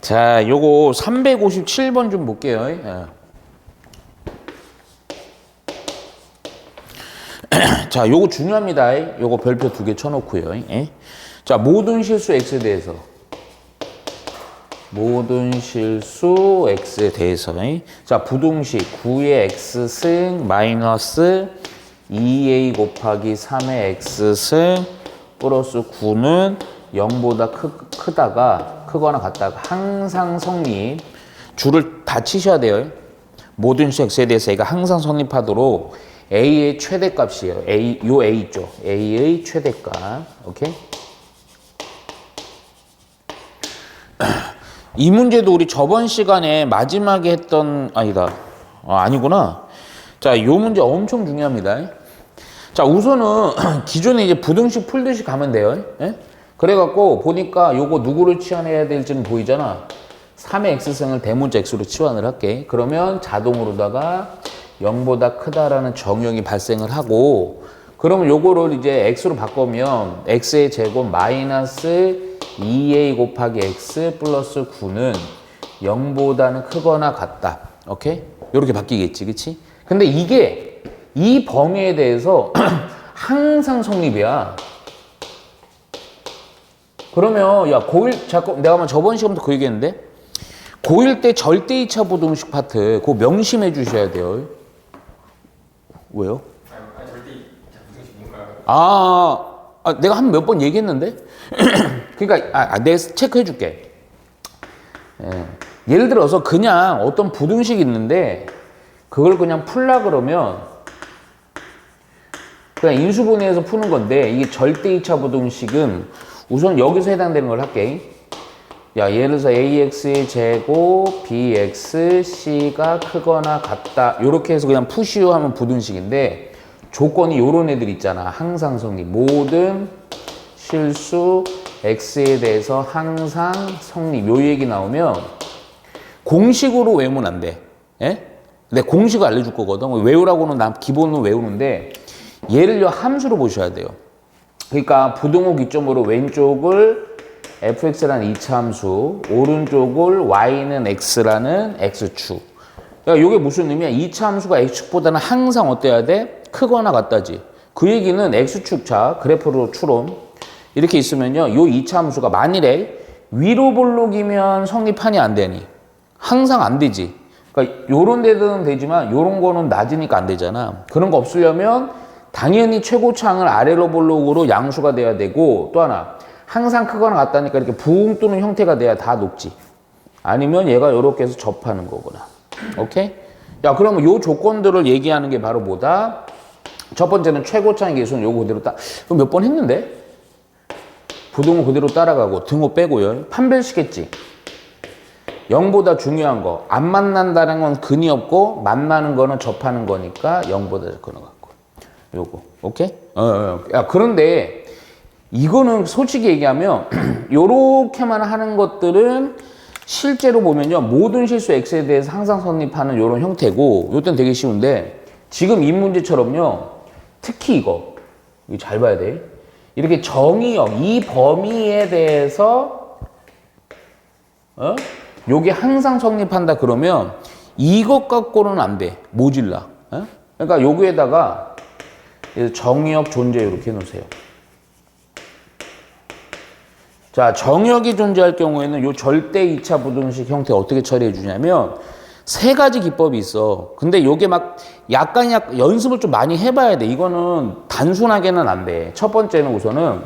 자, 요거 357번 좀 볼게요. 예. 자, 요거 중요합니다. 요거 별표 2개 쳐놓고요. 예. 자, 모든 실수 x에 대해서. 모든 실수 x에 대해서. 자, 부등식 9의 x승 마이너스 2a 곱하기 3의 x승 플러스 9는 0보다 크거나 같다가 항상 성립. 줄을 다 치셔야 돼요. 모든 실수 x에 대해서 A가 항상 성립하도록 A의 최대값이에요. 요 A 있죠. A의 최대값. 오케이? 이 문제도 우리 저번 시간에 마지막에 했던, 아니다. 아니구나. 자, 요 문제 엄청 중요합니다. 자, 우선은 기존에 이제 부등식 풀듯이 가면 돼요. 예? 그래갖고 보니까 요거 누구를 치환해야 될지는 보이잖아. 3의 x승을 대문자 x로 치환을 할게. 그러면 자동으로다가 0보다 크다라는 정형이 발생을 하고, 그러면 요거를 이제 x로 바꾸면 x의 제곱 마이너스 2a 곱하기 x 플러스 9는 0보다는 크거나 같다. 오케이? 요렇게 바뀌겠지, 그치? 근데 이게 이 범위에 대해서 항상 성립이야. 그러면 야 고1 자꾸 내가 저번 시간부터 그 얘기했는데 고1 때 절대 2차 부등식 파트 그거 명심해 주셔야 돼요. 왜요? 절대 2차 부등식 뭔가요? 내가 한 몇 번 얘기했는데 그러니까 내가 체크해 줄게. 예를 들어서 그냥 어떤 부등식이 있는데 그걸 그냥 풀라 그러면 그냥 인수분해해서 푸는 건데, 이게 절대 2차 부등식은 우선 여기서 해당되는 걸 할게. 야, 예를 들어서 ax의 제곱 bx c가 크거나 같다 요렇게 해서 그냥 푸시오 하면 부등식인데, 조건이 요런 애들 있잖아. 항상 성립. 모든 실수 x에 대해서 항상 성립. 요 얘기 나오면 공식으로 외우면 안 돼. 예? 근데 공식을 알려줄 거거든. 외우라고는 난 기본으로 외우는데 얘를요 함수로 보셔야 돼요. 그러니까 부등호 기점으로 왼쪽을 fx라는 2차 함수, 오른쪽을 y는 x라는 x축. 그러니까 이게 무슨 의미야? 2차 함수가 x축보다는 항상 어때야 돼? 크거나 같다지. 그 얘기는 x축, 자 그래프로 추론 이렇게 있으면요, 요 2차 함수가 만일에 위로 볼록이면 성립하니 안 되니? 항상 안 되지. 그러니까 요런 데는 되지만 요런 거는 낮으니까 안 되잖아. 그런 거 없으려면 당연히 최고창을 아래로 볼록으로 양수가 돼야 되고, 또 하나 항상 크거나 같다니까 이렇게 붕 뜨는 형태가 돼야 다 높지. 아니면 얘가 이렇게 해서 접하는 거구나. 오케이? 야, 그러면 요 조건들을 얘기하는 게 바로 뭐다? 첫 번째는 최고창의 개수는 요거 그대로 그럼 몇 번 했는데? 부등호 그대로 따라가고 등호 빼고요. 판별시겠지. 0보다 중요한 거, 안 만난다는 건 근이 없고 만나는 거는 접하는 거니까 0보다 크는 거 같고. 요거. 오케이? 야, 그런데 이거는 솔직히 얘기하면 요렇게만 하는 것들은 실제로 보면요, 모든 실수 x에 대해서 항상 성립하는 요런 형태고, 요때는 되게 쉬운데 지금 이 문제처럼요, 특히 이거 잘 봐야 돼. 이렇게 정의역, 이 범위에 대해서 요게 항상 성립한다 그러면 이것 갖고는 안 돼. 모질라. 그러니까 여기에다가 정의역 존재 이렇게 해놓으세요. 자, 정의역이 존재할 경우에는 요 절대 2차 부등식 형태 어떻게 처리해 주냐면 세 가지 기법이 있어. 근데 요게 막 약간 연습을 좀 많이 해봐야 돼. 이거는 단순하게는 안 돼. 첫 번째는 우선은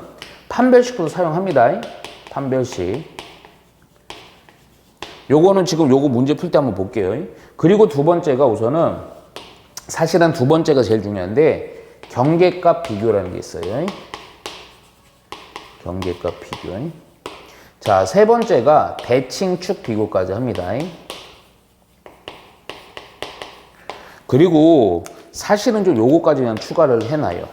판별식부터 사용합니다. 판별식. 요거는 지금 요거 문제 풀 때 한번 볼게요. 그리고 두 번째가 우선은 사실은 두 번째가 제일 중요한데 경계값 비교라는 게 있어요. 경계값 비교. 자, 세 번째가 대칭축 비교까지 합니다. 그리고 사실은 좀 요거까지 그냥 추가를 해놔요.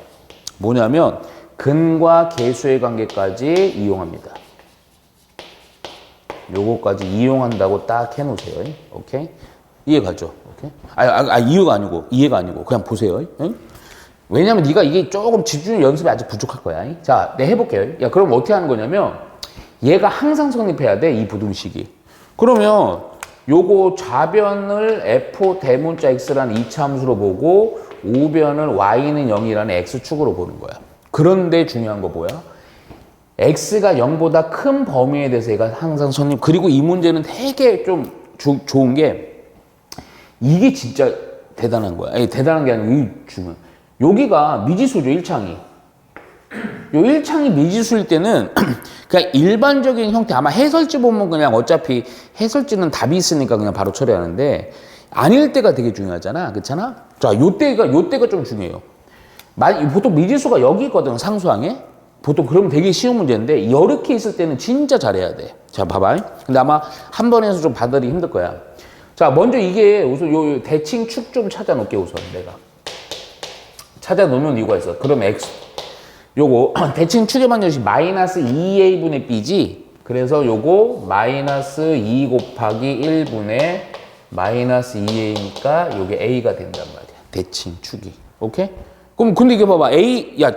뭐냐면 근과 계수의 관계까지 이용합니다. 요거까지 이용한다고 딱 해놓으세요. 오케이? 이해가죠? 오케이? 이해가 아니고 그냥 보세요. 응? 왜냐면 네가 이게 조금 집중 연습이 아직 부족할 거야. 자, 내가 해볼게요. 야, 그럼 어떻게 하는 거냐면 얘가 항상 성립해야 돼, 이 부등식이. 그러면 요거 좌변을 F5 대문자 X라는 이차함수로 보고 우변을 Y는 0이라는 X축으로 보는 거야. 그런데 중요한 거 뭐야? X가 0보다 큰 범위에 대해서 얘가 항상 선임. 그리고 이 문제는 되게 좀 좋은 게 이게 진짜 대단한 거야. 아니, 대단한 게 아니고 이 중요해. 여기가 미지수죠, 1창이. 요 1창이 미지수일 때는 그냥 일반적인 형태, 아마 해설지 보면 그냥 어차피 해설지는 답이 있으니까 그냥 바로 처리하는데 아닐 때가 되게 중요하잖아. 그렇잖아? 자, 요때가 좀 중요해요. 보통 미지수가 여기 있거든, 상수항에. 보통 그러면 되게 쉬운 문제인데 이렇게 있을 때는 진짜 잘해야 돼. 자, 봐봐. 근데 아마 한 번에서 좀 받아들이기 힘들 거야. 자, 먼저 이게 우선 요 대칭축 좀 찾아 놓을게, 우선 내가. 찾아 놓으면 이유가 있어. 그럼 X. 요거 대칭축의 반전식 마이너스 2a분의 b지. 그래서 요거 마이너스 2 곱하기 1분의 마이너스 2a니까 요게 a가 된단 말이야. 대칭축이. 오케이? 그럼 근데 이게 봐봐.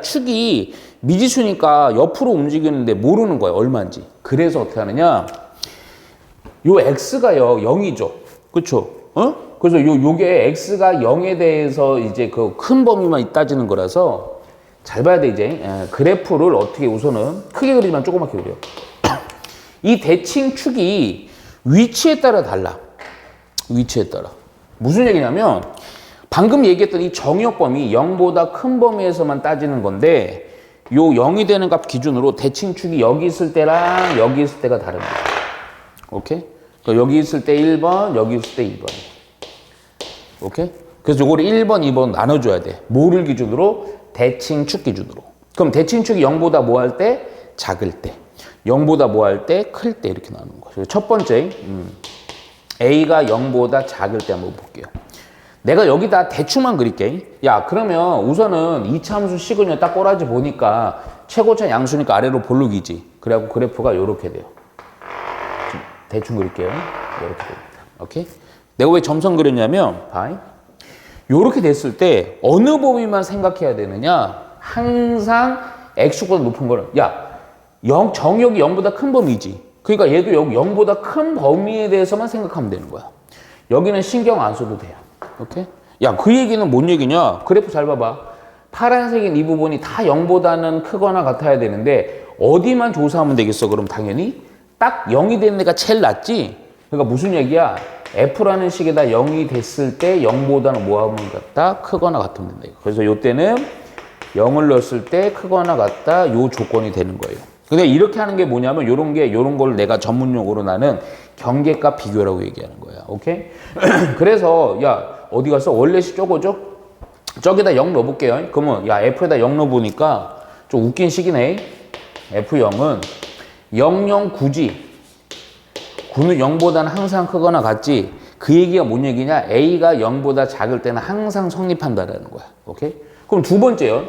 축이 미지수니까 옆으로 움직이는데 모르는 거야. 얼마인지. 그래서 어떻게 하느냐. 요 x가요 0이죠. 그쵸? 그래서 요게 x가 0에 대해서 이제 그 큰 범위만 따지는 거라서 잘 봐야 돼, 이제. 그래프를 어떻게 우선은 크게 그리지만 조그맣게 그려. 이 대칭축이 위치에 따라 달라. 위치에 따라. 무슨 얘기냐면 방금 얘기했던 이 정의역 범위 0보다 큰 범위에서만 따지는 건데 요 0이 되는 값 기준으로 대칭축이 여기 있을 때랑 여기 있을 때가 다른 거야. 오케이? 그러니까 여기 있을 때 1번, 여기 있을 때 2번. 오케이? 그래서 요거를 1번, 2번 나눠줘야 돼. 뭐를 기준으로? 대칭축 기준으로. 그럼 대칭축이 0보다 뭐 할 때? 작을 때. 0보다 뭐 할 때? 클 때 이렇게 나누는 거죠. 첫 번째, A가 0보다 작을 때 한번 볼게요. 내가 여기다 대충만 그릴게. 야, 그러면 우선은 이차함수 식은요, 딱 꼬라지 보니까 최고차 양수니까 아래로 볼록이지. 그래갖고 그래프가 요렇게 돼요. 대충 그릴게요. 요렇게 됩니다. 오케이? 내가 왜 점선 그렸냐면, 봐이. 요렇게 됐을 때 어느 범위만 생각해야 되느냐? 항상 x축보다 높은 거는, 야, 정역이 0보다 큰 범위지. 그러니까 얘도 여기 0보다 큰 범위에 대해서만 생각하면 되는 거야. 여기는 신경 안 써도 돼요. 오케이? 야, 그 얘기는 뭔 얘기냐? 그래프 잘 봐봐. 파란색인 이 부분이 다 0보다는 크거나 같아야 되는데 어디만 조사하면 되겠어? 그럼 당연히 딱 0이 되는 애가 제일 낫지? 그러니까 무슨 얘기야? F라는 식에다 0이 됐을 때 0보다는 뭐 하면 같다? 크거나 같으면 된다. 그래서 요때는 0을 넣었을 때 크거나 같다. 요 조건이 되는 거예요. 근데 이렇게 하는 게 뭐냐면 요런 걸 내가 전문용어로 나는 경계값 비교라고 얘기하는 거야. 오케이? 그래서 야, 어디 갔어? 원래식 쪼거죠? 저기다 0 넣어볼게요. 그러면 야, F에다 0 넣어보니까 좀 웃긴 식이네. F0은 009지. 9는 0보다는 항상 크거나 같지. 그 얘기가 뭔 얘기냐? A가 0보다 작을 때는 항상 성립한다라는 거야. 오케이? 그럼 두 번째요.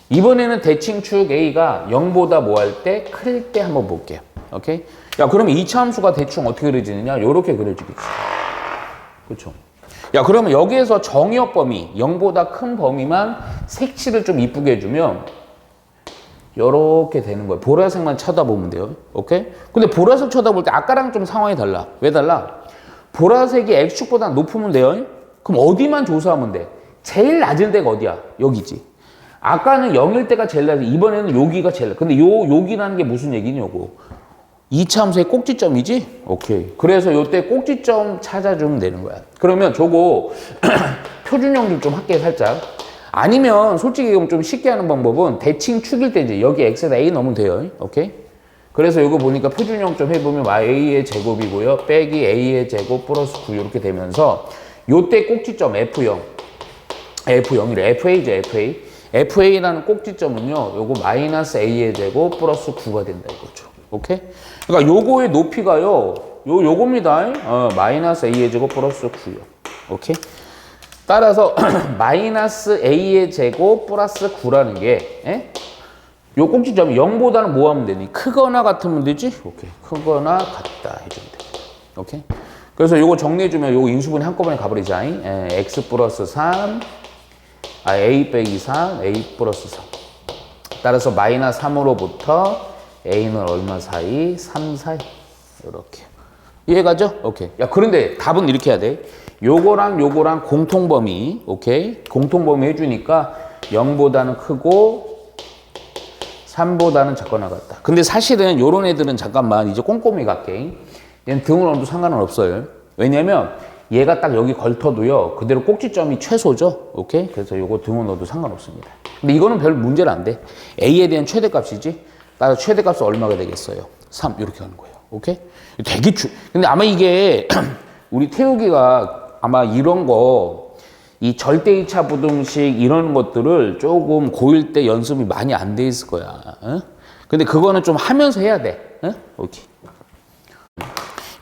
이번에는 대칭축 A가 0보다 뭐 할 때? 클 때 한번 볼게요. 오케이? 야, 그러면 이차 함수가 대충 어떻게 그려지느냐? 요렇게 그려지겠지. 그렇죠? 야, 그러면 여기에서 정의역 범위, 0보다 큰 범위만 색칠을 좀 이쁘게 해주면 요렇게 되는 거예요. 보라색만 쳐다보면 돼요. 오케이? 근데 보라색 쳐다볼 때 아까랑 좀 상황이 달라. 왜 달라? 보라색이 X축보다 높으면 돼요. 그럼 어디만 조사하면 돼? 제일 낮은 데가 어디야? 여기지. 아까는 0일 때가 제일 낮아. 이번에는 여기가 제일 낮아. 근데 여기라는 게 무슨 얘기니, 요거? 이차 함수의 꼭지점이지? 오케이. 그래서 요때 꼭지점 찾아주면 되는 거야. 그러면 저거 표준형 좀 할게, 살짝. 아니면 솔직히 좀 쉽게 하는 방법은 대칭축일 때 이제 여기 x에다 a 넣으면 돼요. 오케이? 그래서 이거 보니까 표준형 좀 해보면 a의 제곱이고요. 빼기 a의 제곱 플러스 9 이렇게 되면서 요때 꼭지점 F0이래. FA죠, FA. FA라는 꼭지점은요, 요거 마이너스 a의 제곱 플러스 9가 된다 이거죠. 오케이? 그러니까 요거의 높이가요, 요겁니다. 마이너스 a의 제곱 플러스 9요. 오케이? 따라서 마이너스 a의 제곱 플러스 9라는 게 요 꼭지점이 0보다는 뭐 하면 되니? 크거나 같으면 되지? 오케이. 크거나 같다 해주면 돼. 오케이? 그래서 요거 정리해주면 요거 인수분해 한꺼번에 가버리자. x 플러스 3, a 빼기 3, a 플러스 3. 따라서 마이너스 3으로부터 a는 얼마 사이? 3 사이. 이렇게. 이해가죠? 오케이. 야, 그런데 답은 이렇게 해야 돼. 요거랑 요거랑 공통범위, 오케이? 공통범위 해주니까 0보다는 크고 3보다는 작거나 같다. 근데 사실은 요런 애들은 잠깐만 이제 꼼꼼히 갈게. 얘는 등을 넣어도 상관은 없어요. 왜냐면 얘가 딱 여기 걸터도요, 그대로 꼭지점이 최소죠. 오케이? 그래서 요거 등을 넣어도 상관없습니다. 근데 이거는 별 문제는 안 돼. A에 대한 최대값이지. 따라서 최대값은 얼마가 되겠어요? 3 이렇게 하는 거예요. 오케이? 되게 근데 아마 이게 우리 태욱이가 아마 이런 거, 이 절대이차 부등식 이런 것들을 조금 고1 때 연습이 많이 안 돼 있을 거야. 어? 근데 그거는 좀 하면서 해야 돼. 어? 오케이.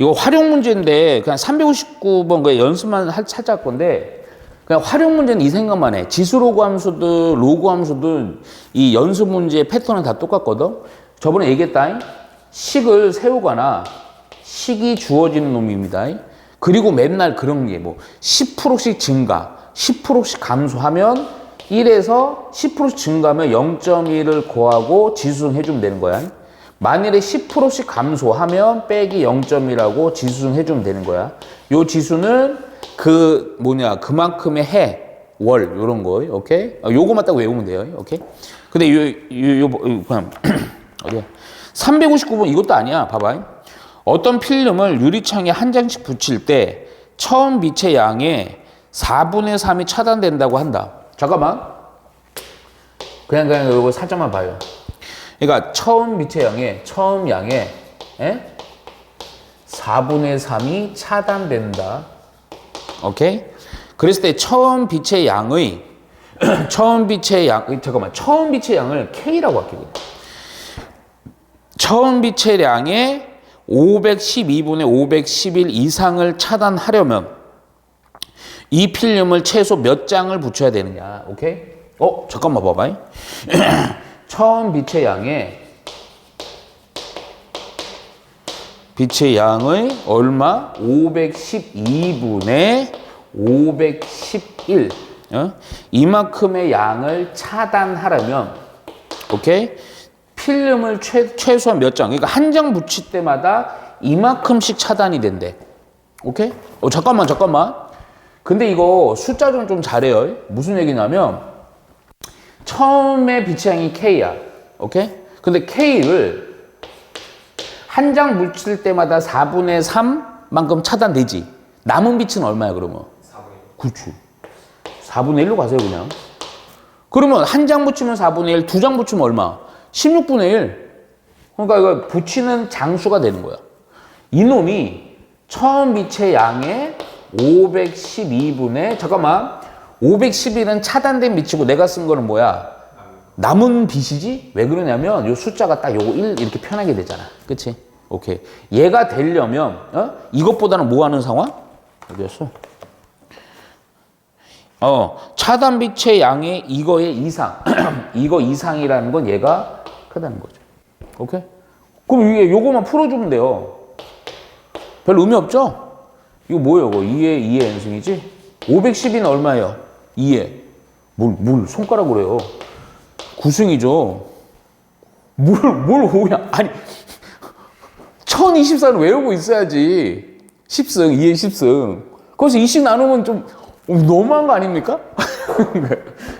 이거 활용 문제인데 그냥 359번 그 연습만 살짝 건데, 그냥 활용 문제는 이 생각만 해. 지수 로그 함수든 로그 함수든 이 연습 문제의 패턴은 다 똑같거든. 저번에 얘기했다. 식을 세우거나 식이 주어지는 놈입니다. 그리고 맨날 그런 게 뭐 10%씩 증가, 10%씩 감소하면 1에서 10%씩 증가하면 0.1을 구하고 지수승 해주면 되는 거야. 만일에 10%씩 감소하면 빼기 0.1하고 지수승 해주면 되는 거야. 요 지수는 그만큼의 해, 월, 요런 거, 오케이? 요거만 딱 외우면 돼요, 오케이? 근데 그냥, 어디야? 359번 이것도 아니야, 봐봐. 어떤 필름을 유리창에 한 장씩 붙일 때 처음 빛의 양의 4분의 3이 차단된다고 한다. 잠깐만. 그냥 이거 살짝만 봐요. 그러니까 처음 빛의 양의 4분의 3이 차단된다. 오케이? 그랬을 때 처음 빛의 양을 K라고 할게요. 처음 빛의 양의 512분의 511 이상을 차단하려면 이 필름을 최소 몇 장을 붙여야 되느냐. 오케이? 잠깐만 봐봐. 처음 빛의 양의 얼마? 512분의 511. 이만큼의 양을 차단하려면, 오케이? 필름을 최소한 몇 장, 그러니까 한 장 붙일 때마다 이만큼씩 차단이 된대. 오케이? 잠깐만. 근데 이거 숫자 좀 잘해요. 무슨 얘기냐면, 처음에 빛의 양이 K야. 오케이? 근데 K를 한 장 붙일 때마다 4분의 3만큼 차단되지. 남은 빛은 얼마야, 그러면? 4분의 1. 그렇지. 4분의 1로 가세요, 그냥. 그러면 한 장 붙이면 4분의 1, 두 장 붙이면 얼마? 16분의 1. 그러니까 이거 붙이는 장수가 되는 거야. 이놈이 처음 빛의 양의 512분의, 잠깐만, 511은 차단된 빛이고 내가 쓴 거는 뭐야? 남은 빛이지? 왜 그러냐면 요 숫자가 딱 요거 1 이렇게 편하게 되잖아. 그치? 오케이. 얘가 되려면 이것보다는 뭐 하는 상황? 어디였어? 차단 빛의 양의 이거의 이상. 이거 이상이라는 건 얘가 크다는 거죠. 오케이? 그럼 이게 요거만 풀어주면 돼요. 별 의미 없죠? 이거 뭐예요? 이거 2의 n승이지? 512는 얼마예요? 2에. 뭘 손가락으로 해요? 9승이죠. 뭘 5야? 아니, 1024는 외우고 있어야지. 10승, 2에 10승. 거기서 2씩 나누면 좀 너무한 거 아닙니까?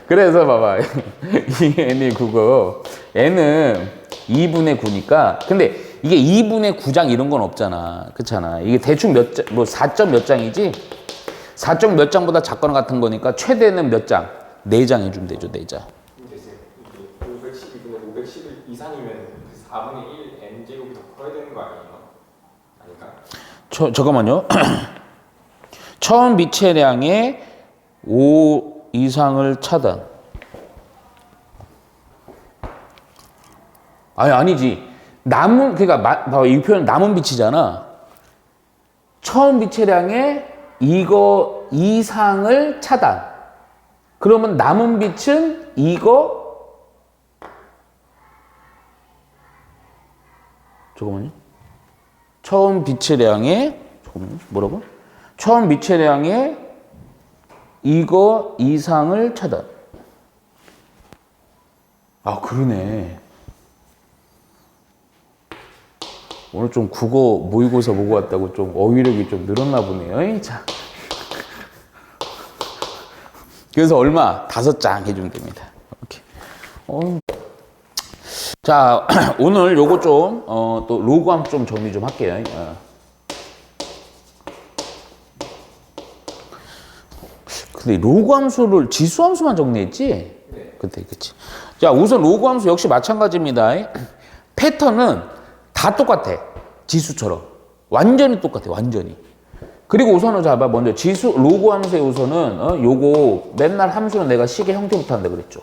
그래서 봐봐. 2n이 9고, n은 2분의 9니까. 근데 이게 2분의 9장 이런 건 없잖아. 그렇잖아. 이게 대충 몇 장, 뭐 4점 몇 장이지? 4점 몇 장보다 작거나 같은 거니까 최대는 몇 장? 4장 해주면 되죠, 4장. 512분의 511 이상이면 4분의 1 n제곱이 더 커야 되는 거 아니에요? 아닌가? 잠깐만요. 처음 빛의 양의 5 이상을 차단. 아니지. 그러니까 이 표현 남은 빛이잖아. 처음 빛의 양의 이거 이상을 차단. 그러면 남은 빛은 이거. 잠깐만요. 처음 빛의 양의, 잠깐만요. 뭐라고? 처음 빛의 양의 이거 이상을 차단. 그러네. 오늘 좀 국어 모의고사 보고 왔다고 좀 어휘력이 좀 늘었나 보네요. 에이, 자. 그래서 얼마? 5장 해주면 됩니다. 이렇게. 자, 오늘 요거 좀, 또 로그함 좀 정리 좀 할게요. 근데 로그함수를 지수함수만 정리했지? 네. 그때, 그치. 자, 우선 로그함수 역시 마찬가지입니다. 패턴은 다 똑같아. 지수처럼. 완전히 똑같아, 완전히. 그리고 우선은 자, 봐. 먼저 지수, 로그함수의 우선은, 요거 맨날 함수는 내가 식의 형태부터 한다 그랬죠.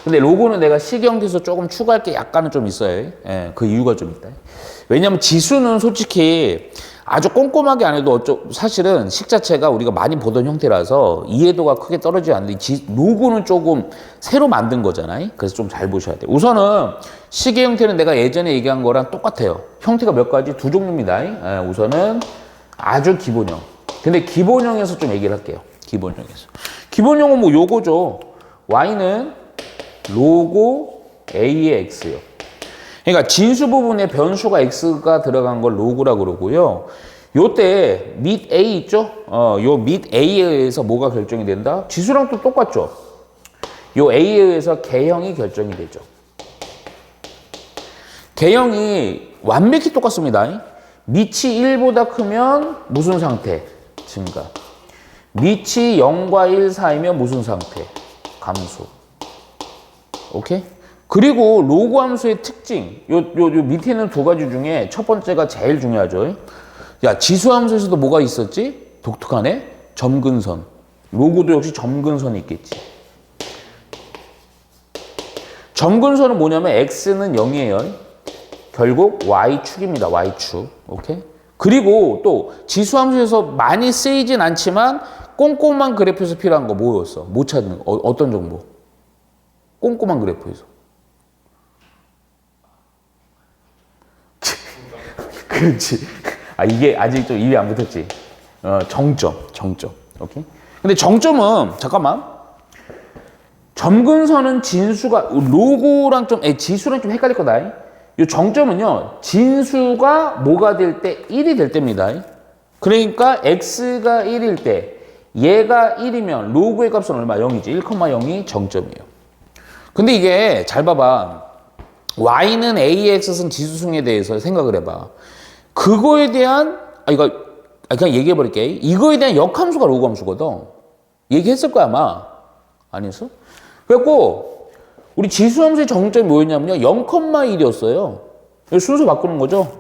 근데 로고는 내가 식의 형태에서 조금 추가할 게 약간은 좀 있어요. 예, 그 이유가 좀 있다. 왜냐면 지수는 솔직히 아주 꼼꼼하게 안 해도 사실은 식 자체가 우리가 많이 보던 형태라서 이해도가 크게 떨어지지 않는데 로고는 조금 새로 만든 거잖아요. 그래서 좀 잘 보셔야 돼요. 우선은 식의 형태는 내가 예전에 얘기한 거랑 똑같아요. 형태가 몇 가지? 2종류입니다. 예, 우선은 아주 기본형. 근데 기본형에서 좀 얘기를 할게요. 기본형에서. 기본형은 뭐 요거죠. y는 로고 a의 x요. 그러니까 진수 부분에 변수가 x가 들어간 걸 로고라고 그러고요. 요때 mit a 있죠? 요 mit a에 의해서 뭐가 결정이 된다? 지수랑 또 똑같죠? 요 a에 의해서 개형이 결정이 되죠. 개형이 완벽히 똑같습니다. 밑이 1보다 크면 무슨 상태? 증가. 밑이 0과 1 사이면 무슨 상태? 감소. 오케이? 그리고 로그 함수의 특징, 요 밑에 있는 두 가지 중에 첫 번째가 제일 중요하죠. 야, 지수 함수에서도 뭐가 있었지? 독특하네? 점근선. 로그도 역시 점근선이 있겠지. 점근선은 뭐냐면 x는 0이에요. 결국 y축입니다. y축. 오케이? 그리고 또 지수 함수에서 많이 쓰이진 않지만 꼼꼼한 그래프에서 필요한 거 뭐였어? 못 찾는 거. 어떤 정보? 꼼꼼한 그래프에서. 그렇지. 아, 이게 아직 좀 입에 안 붙었지. 정점. 오케이? 근데 정점은, 잠깐만. 점근선은 진수가, 로고랑 좀, 지수랑 좀 헷갈릴 거다. 이 정점은요, 진수가 뭐가 될 때? 1이 될 때입니다. 그러니까 x가 1일 때, 얘가 1이면 로고의 값은 얼마? 0이지. 1,0이 정점이에요. 근데 이게 잘 봐봐. y는 ax은 지수승에 대해서 생각을 해봐. 그거에 대한 그냥 얘기해 버릴게. 이거에 대한 역함수가 로그함수거든. 얘기했을 거야 아마. 아니었어? 그래갖고 우리 지수함수의 정점이 뭐였냐면요. 0,1이었어요. 순서 바꾸는 거죠.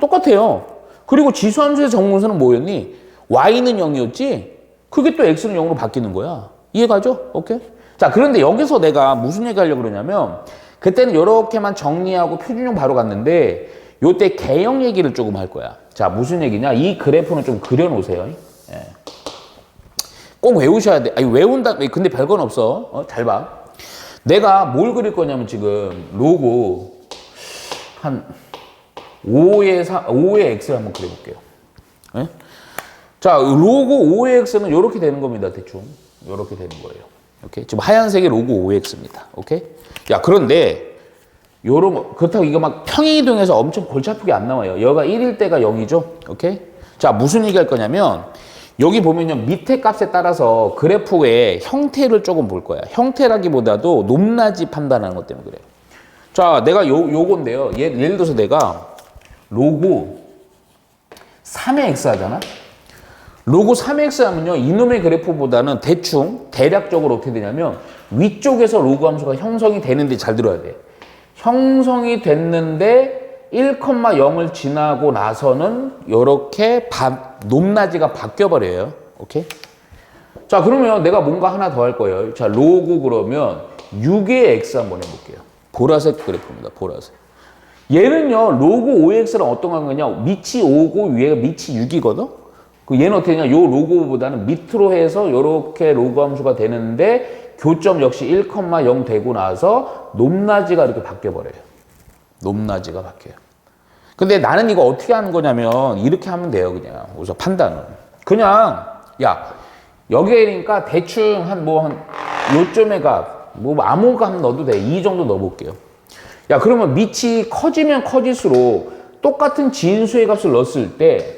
똑같아요. 그리고 지수함수의 정문서는 뭐였니? y는 0이었지. 그게 또 x는 0으로 바뀌는 거야. 이해가죠? 오케이? 자, 그런데 여기서 내가 무슨 얘기 하려고 그러냐면 그때는 이렇게만 정리하고 표준형 바로 갔는데 요때 개형 얘기를 조금 할 거야. 자, 무슨 얘기냐? 이 그래프는 좀 그려놓으세요. 예. 꼭 외우셔야 돼. 아니, 외운다. 근데 별건 없어. 잘 봐. 내가 뭘 그릴 거냐면 지금 로고 한 5의 x를 한번 그려볼게요. 예? 자, 로고 5의 x는 이렇게 되는 겁니다. 대충. 이렇게 되는 거예요. 오케이? 지금 하얀색이 로고 5x입니다. 오케이? 야, 그런데 요런 거, 그렇다고 이거 막 평행이동해서 엄청 골치 아프게 안 나와요. 여가 1일 때가 0이죠. 오케이? 자, 무슨 얘기 할 거냐면 여기 보면요. 밑에 값에 따라서 그래프의 형태를 조금 볼 거야. 형태라기보다도 높낮이 판단하는 것 때문에 그래요. 자, 내가 요건데요. 예를 들어서 내가 로고 3의 x 하잖아. 로고 3x 하면요. 이놈의 그래프보다는 대략적으로 어떻게 되냐면 위쪽에서 로그 함수가 형성이 되는데 잘 들어야 돼. 형성이 됐는데 1,0을 지나고 나서는 이렇게 높낮이가 바뀌어버려요. 오케이? 자, 그러면 내가 뭔가 하나 더 할 거예요. 자, 로고 그러면 6의 x 한번 해볼게요. 보라색 그래프입니다. 보라색. 얘는요. 로고 5x랑 어떤 관계냐? 밑이 5고 위에가 밑이 6이거든? 그 얘는 어떻게 되냐? 요 로고보다는 밑으로 해서 이렇게 로그 함수가 되는데 교점 역시 1,0 되고 나서 높낮이가 이렇게 바뀌어버려요. 높낮이가 바뀌어요. 근데 나는 이거 어떻게 하는 거냐면 이렇게 하면 돼요. 그냥 우선 판단은. 그냥 야 여기니까 대충 한 요점의 값 아무 값 넣어도 돼. 이 정도 넣어볼게요. 야 그러면 밑이 커지면 커질수록 똑같은 진수의 값을 넣었을 때,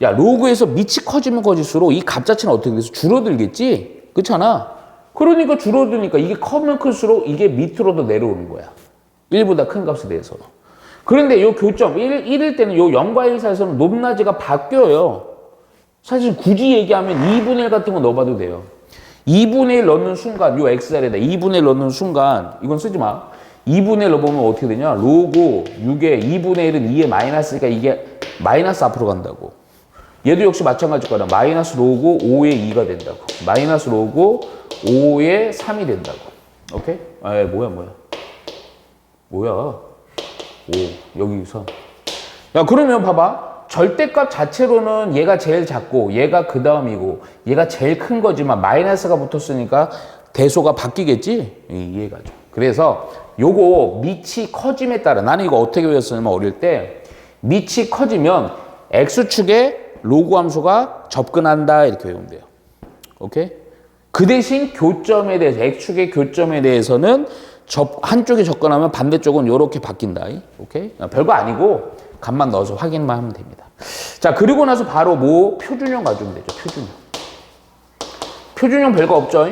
야, 로그에서 밑이 커지면 커질수록 이 값 자체는 어떻게 돼서 줄어들겠지? 그렇잖아. 그러니까 줄어드니까 이게 커면 클수록 이게 밑으로도 내려오는 거야. 1보다 큰 값에 대해서는. 그런데 요 교점, 1일 때는 요 0과 1 사이에서는 높낮이가 바뀌어요. 사실 굳이 얘기하면 2분의 1 같은 거 넣어봐도 돼요. 2분의 1 넣는 순간, 요 x자리에다 2분의 1 넣는 순간, 이건 쓰지 마. 2분의 1 넣어보면 어떻게 되냐? 로고 6에 2분의 1은 2에 마이너스니까 이게 마이너스 앞으로 간다고. 얘도 역시 마찬가지일 거다. 마이너스 로고 5에 2가 된다고. 마이너스 로고 5에 3이 된다고. 오케이? 아, 뭐야? 5, 여기서. 야, 그러면 봐봐. 절대값 자체로는 얘가 제일 작고, 얘가 그 다음이고, 얘가 제일 큰 거지만, 마이너스가 붙었으니까 대소가 바뀌겠지? 이해가죠. 그래서 요거 밑이 커짐에 따라, 나는 이거 어떻게 외웠었냐면 어릴 때, 밑이 커지면 x축에 로그 함수가 접근한다. 이렇게 외우면 돼요. 오케이? 그 대신 교점에 대해서, x축의 교점에 대해서는 한쪽에 접근하면 반대쪽은 이렇게 바뀐다. 오케이? 별거 아니고 값만 넣어서 확인만 하면 됩니다. 자, 그리고 나서 바로 표준형 가져오면 되죠. 표준형 별거 없죠.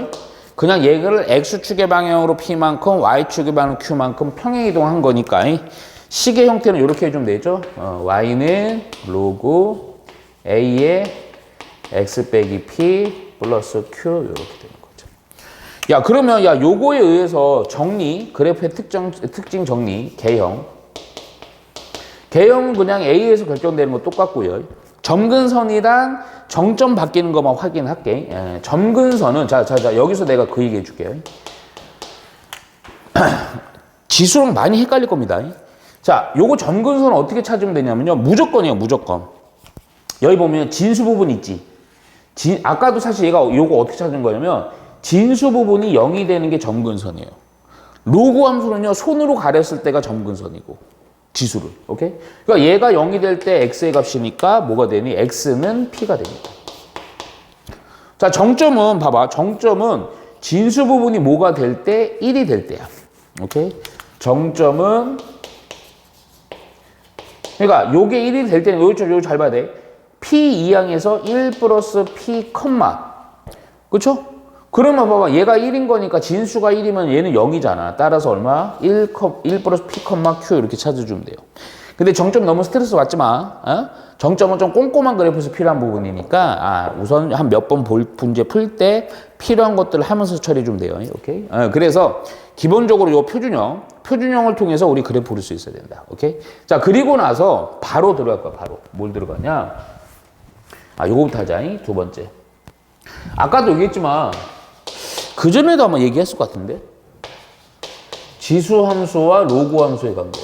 그냥 얘를 x축의 방향으로 p만큼 y축의 방향으로 q만큼 평행 이동한 거니까 식의 형태는 이렇게 해주면 되죠. y는 로그 a의 x 빼기 p 플러스 q 이렇게 되는 거죠. 야, 그러면 요거에 의해서 정리, 그래프의 특징 정리, 개형은 그냥 A에서 결정되는 거 똑같고요. 점근선이랑 정점 바뀌는 것만 확인할게. 점근선은 자 여기서 내가 그 얘기 해줄게요. 지수랑 많이 헷갈릴 겁니다. 자, 요거 점근선은 어떻게 찾으면 되냐면요. 무조건이에요, 무조건. 여기 보면 진수 부분 있지. 아까도 사실 얘가 요거 어떻게 찾은 거냐면 진수 부분이 0이 되는 게 점근선이에요. 로그 함수는요, 손으로 가렸을 때가 점근선이고. 지수를. 오케이? 그러니까 얘가 0이 될 때 x의 값이니까 뭐가 되니? x는 p가 됩니다. 자, 정점은 봐봐. 정점은 진수 부분이 뭐가 될 때? 1이 될 때야. 오케이? 정점은 그러니까 요게 1이 될 때는 요거 잘 봐야 돼. p 이항에서 1 플러스 p 컴마. 그쵸? 그러면 봐봐. 얘가 1인 거니까 진수가 1이면 얘는 0이잖아. 따라서 얼마? 1 플러스 p, q 이렇게 찾아주면 돼요. 근데 정점 너무 스트레스 받지 마. 정점은 좀 꼼꼼한 그래프에서 필요한 부분이니까 우선 한 몇 번 문제 풀 때 필요한 것들을 하면서 처리해 주면 돼요. 오케이? 그래서 기본적으로 요 표준형을 통해서 우리 그래프 볼 수 있어야 된다. 오케이? 자, 그리고 나서 바로 들어갈 거야. 바로. 뭘 들어가냐? 요거부터 하자. 두 번째. 아까도 얘기했지만 그전에도 아마 얘기했을 것 같은데? 지수 함수와 로그 함수의 관계.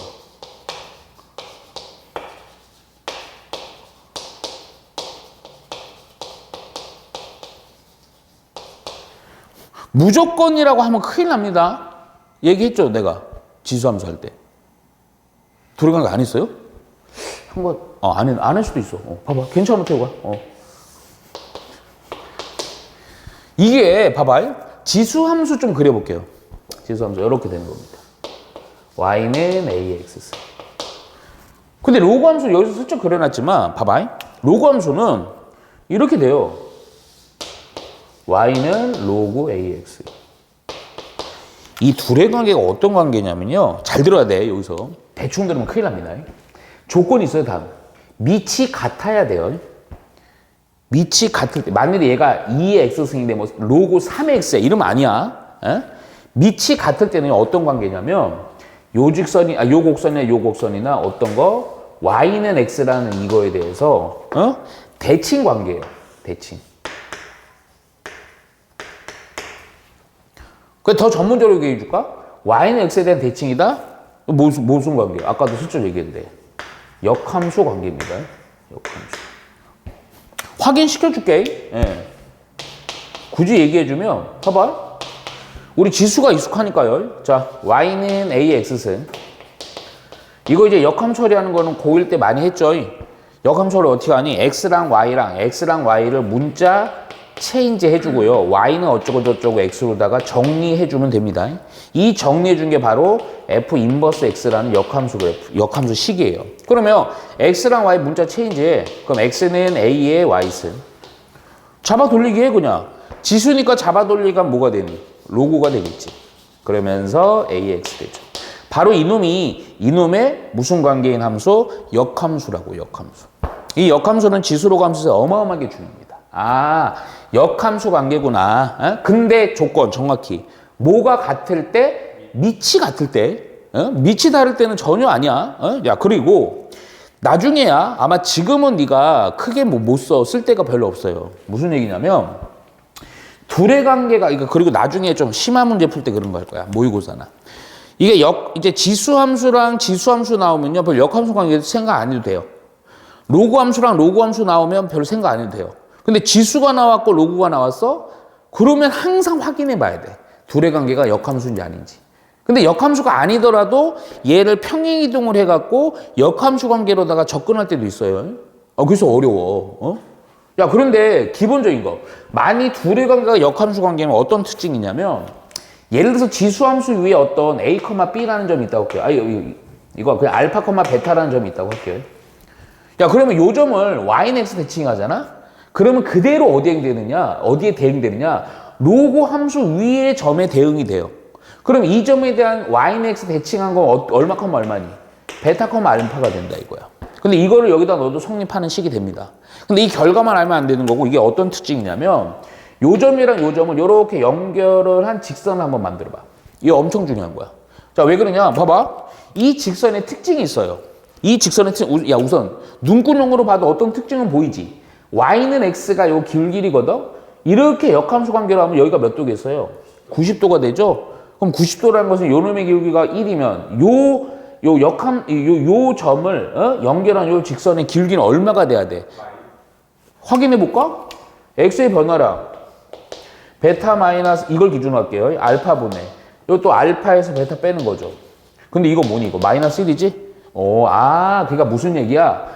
무조건이라고 하면 큰일 납니다. 얘기했죠, 내가. 지수 함수 할 때. 들어간 거 안 했어요? 한 거, 안 할 수도 있어. 봐봐. 괜찮아, 태우가. 이게, 봐봐. 지수 함수 좀 그려볼게요. 지수 함수 이렇게 되는 겁니다. y는 ax. 근데 로그 함수 여기서 슬쩍 그려놨지만 봐봐. 로그 함수는 이렇게 돼요. y는 로그 ax. 이 둘의 관계가 어떤 관계냐면요. 잘 들어야 돼, 여기서. 대충 들으면 큰일 납니다. 조건이 있어요, 다음. 밑이 같아야 돼요. 밑이 같을 때, 만일에 얘가 2의 x승인데 뭐 로고 3의 x야 이러면 아니야. 밑이 같을 때는 어떤 관계냐면 요 곡선이나 어떤 거 y는 x라는 이거에 대해서 대칭 관계예요. 대칭. 더 전문적으로 얘기해 줄까? y는 x에 대한 대칭이다? 무슨 관계야? 아까도 슬쩍 얘기했는데 역함수 관계입니다. 역함수. 확인시켜줄게. 굳이 얘기해주면 봐봐. 우리 지수가 익숙하니까요. 자, y는 ax승. 이거 이제 역함 처리하는 거는 고1 때 많이 했죠. 역함 처리 어떻게 하니? x랑 y를 문자 체인지 해주고요. y는 어쩌고 저쩌고 x로다가 정리해주면 됩니다. 이 정리해준 게 바로 f 인버스 x라는 역함수식이에요. 그러면 x랑 y 문자 체인지해. 그럼 x는 a의 y승. 잡아 돌리기 해 그냥. 지수니까 잡아 돌리기가 뭐가 되니? 로고가 되겠지. 그러면서 ax 되죠. 바로 이놈의 무슨 관계인 함수? 역함수라고, 역함수. 이 역함수는 지수로 함수에서 어마어마하게 중요합니다. 아, 역함수 관계구나. 어? 근데 조건 정확히 뭐가 같을 때, 밑이 같을 때, 어? 밑이 다를 때는 전혀 아니야. 어? 야, 그리고 나중에야 아마 지금은 네가 크게 못 써. 쓸 데가 별로 없어요. 무슨 얘기냐면 둘의 관계가 그리고 나중에 좀 심한 문제 풀 때 그런 거 할 거야. 모의고사나. 이게 이제 지수함수랑 지수함수 나오면요. 별 역함수 관계 생각 안 해도 돼요. 로그함수랑 로그함수 나오면 별 생각 안 해도 돼요. 근데 지수가 나왔고 로그가 나왔어? 그러면 항상 확인해 봐야 돼. 둘의 관계가 역함수인지 아닌지. 근데 역함수가 아니더라도 얘를 평행이동을 해갖고 역함수 관계로다가 접근할 때도 있어요. 그래서 어려워. 어? 야, 그런데 기본적인 거. 만약 둘의 관계가 역함수 관계면 어떤 특징이냐면 예를 들어서 지수함수 위에 어떤 a, b라는 점이 있다고 할게요. 이거 그냥 알파, 베타라는 점이 있다고 할게요. 야, 그러면 요 점을 y는 x 대칭하잖아? 그러면 그대로 어디에 대응되느냐? 로고 함수 위의 점에 대응이 돼요. 그럼 이 점에 대한 y는 x 대칭한 건 얼마, 얼마니? 베타, 알파가 된다 이거야. 근데 이거를 여기다 넣어도 성립하는 식이 됩니다. 근데 이 결과만 알면 안 되는 거고 이게 어떤 특징이냐면 요 점이랑 요 점을 이렇게 연결을 한 직선을 한번 만들어봐. 이게 엄청 중요한 거야. 자, 왜 그러냐? 봐봐. 이 직선의 특징이 있어요. 이 직선의 특징, 야, 우선 눈구멍으로 봐도 어떤 특징은 보이지. y는 x가 요 길이거든? 이렇게 역함수 관계로 하면 여기가 몇 도겠어요? 90도가 되죠? 그럼 90도라는 것은 요 놈의 길이가 1이면 요 점을 연결한 요 직선의 길이는 얼마가 돼야 돼? 확인해 볼까? x의 변화량 베타 마이너스 이걸 기준으로 할게요. 알파분의 요 또 알파에서 베타 빼는 거죠. 근데 이거 뭐니? 이거 마이너스 1이지? 그러니까 무슨 얘기야?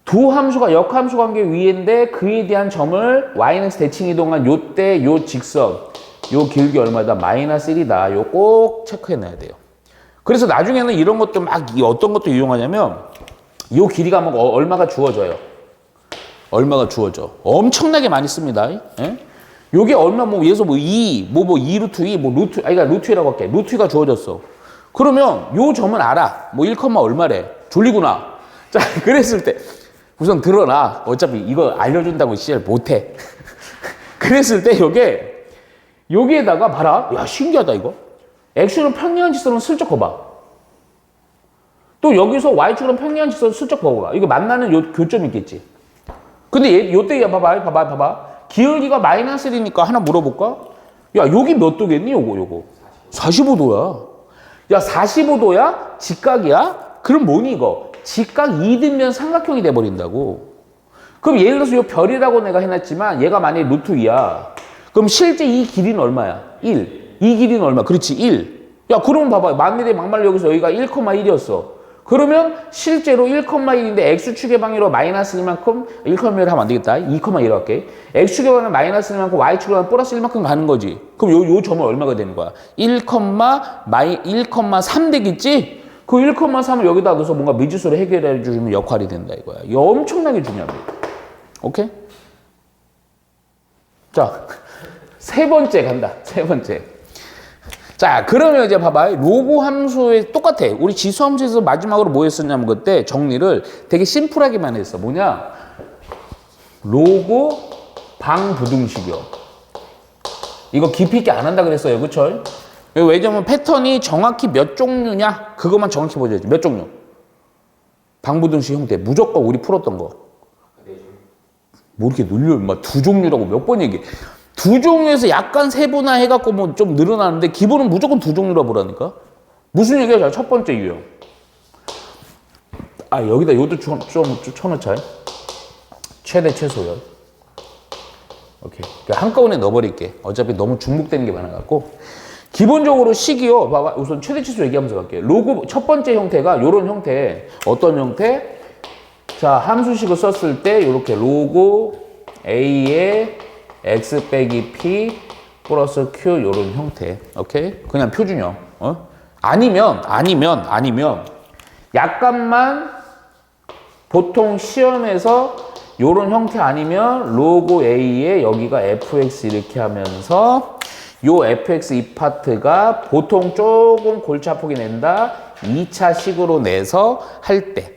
두 함수가 역함수 관계 위인데 그에 대한 점을 y는 대칭 이동한 요때 요 직선 요 길기 얼마다? 마이너스 1이다. 요 꼭 체크해놔야 돼요. 그래서 나중에는 이런 것도 막 어떤 것도 이용하냐면 요 길이가 뭐 얼마가 주어져요. 얼마가 주어져. 엄청나게 많이 씁니다. 예? 요게 얼마 예를 들어서 2 루트 2 그러니까 루트 2라고 할게. 루트 2가 주어졌어. 그러면 요 점은 알아. 1, 얼마래. 졸리구나. 자, 그랬을 때 우선 드러나. 어차피 이거 알려준다고 시절 못해. 그랬을 때 여기에다가 봐라. 야, 신기하다 이거. x축은 평행한 직선을 슬쩍 봐봐. 또 여기서 y축은 평행한 직선을 슬쩍 봐봐. 이거 만나는 요 교점이 있겠지. 근데 요때 봐봐. 기울기가 마이너스 1이니까 하나 물어볼까? 야, 여기 몇 도겠니? 요거. 45도야. 야, 45도야? 직각이야? 그럼 뭐니 이거? 직각 2등면 삼각형이 돼버린다고. 그럼 예를 들어서 요 별이라고 내가 해놨지만 얘가 만약에 루트 2야. 그럼 실제 이 길이는 얼마야? 1. 이 길이는 얼마? 그렇지, 1. 야, 그러면 봐봐. 만일에 막말 여기서 여기가 1,1이었어. 그러면 실제로 1,1인데 x축의 방위로 마이너스 1만큼 1,1을 하면 안 되겠다. 2,1 할게. x축의 방위로 마이너스 1만큼 y축의 방위로 플러스 1만큼 가는 거지. 그럼 요 점은 얼마가 되는 거야? 1,3 되겠지? 그 1,3을 여기다 넣어서 뭔가 미지수를 해결해 주는 역할이 된다 이거야. 이거 엄청나게 중요합니다. 오케이? 자, 세 번째 간다. 세 번째. 자, 그러면 이제 봐봐. 로고 함수에 똑같아. 우리 지수 함수에서 마지막으로 뭐 했었냐면 그때 정리를 되게 심플하게만 했어. 뭐냐? 로고 방부등식이요. 이거 깊이 있게 안 한다 그랬어요. 그쵸? 왜냐면 패턴이 정확히 몇 종류냐? 그것만 정확히 보여줘야지. 몇 종류? 방부등식 형태. 무조건 우리 풀었던 거. 뭐 이렇게 늘려? 막 두 종류라고 몇 번 얘기해. 두 종류에서 약간 세분화해갖고 뭐 좀 늘어나는데 기본은 무조건 두 종류라 보라니까. 무슨 얘기야? 첫 번째 유형. 여기다 이것도 좀 쳐놓자. 최대 최소요. 오케이. 한꺼번에 넣어버릴게. 어차피 너무 중복되는 게 많아갖고. 기본적으로 식이요. 봐봐. 우선 최대 최소 얘기하면서 갈게. 로그 첫 번째 형태가 요런 형태. 어떤 형태? 자, 함수식을 썼을 때 이렇게 로고 A의 x 빼기 p 플러스 q 요런 형태. 오케이? 그냥 표준형. 아니면 약간만 보통 시험에서 요런 형태 아니면 로그 a에 여기가 fx 이렇게 하면서 요 fx 이 파트가 보통 조금 골치 아프게 낸다. 2차 식으로 내서 할 때.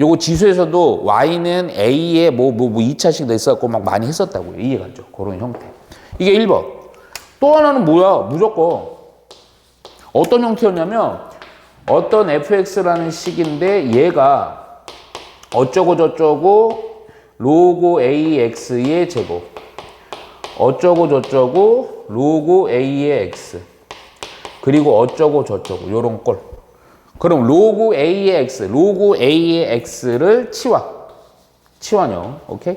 요거 지수에서도 y는 a에 뭐 2차식 냈었고 막 많이 했었다고요. 이해가죠? 그런 형태. 이게 1번. 또 하나는 뭐야? 무조건. 어떤 형태였냐면 어떤 fx라는 식인데 얘가 어쩌고 저쩌고 로그 ax의 제곱 어쩌고 저쩌고 로그 a의 x 그리고 어쩌고 저쩌고 요런 꼴. 그럼 로그 a의 x, 로그 a의 x를 치환형. 오케이?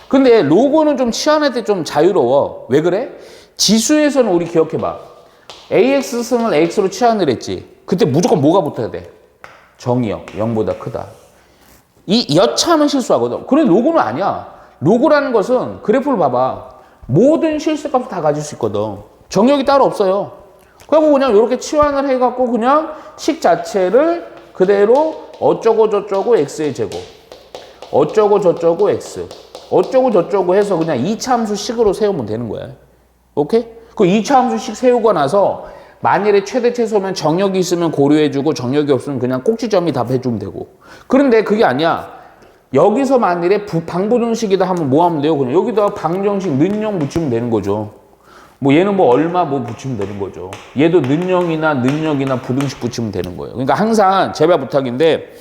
근데 로그는 좀 치환할 때 좀 자유로워. 왜 그래? 지수에서는 우리 기억해봐. ax승을 x로 치환을 했지. 그때 무조건 뭐가 붙어야 돼? 정의역, 0보다 크다. 이 여차하면 실수하거든. 그래 로그는 아니야. 로그라는 것은 그래프를 봐봐. 모든 실수값을 다 가질 수 있거든. 정의역이 따로 없어요. 그리고 그냥 이렇게 치환을 해갖고 그냥 식 자체를 그대로 어쩌고 저쩌고 x의 제곱 어쩌고 저쩌고 x 어쩌고 저쩌고 해서 그냥 2차 함수식으로 세우면 되는 거야. 오케이? 그 2차 함수식 세우고 나서 만일에 최대 최소면 정역이 있으면 고려해주고 정역이 없으면 그냥 꼭지점이 답해주면 되고. 그런데 그게 아니야. 여기서 만일에 방부등식이다 하면 뭐 하면 돼요? 그냥 여기다가 방정식 는영 붙이면 되는 거죠. 뭐 얘는 뭐 얼마 뭐 붙이면 되는 거죠. 얘도 는영이나 는역이나 부등식 붙이면 되는 거예요. 그러니까 항상 제발 부탁인데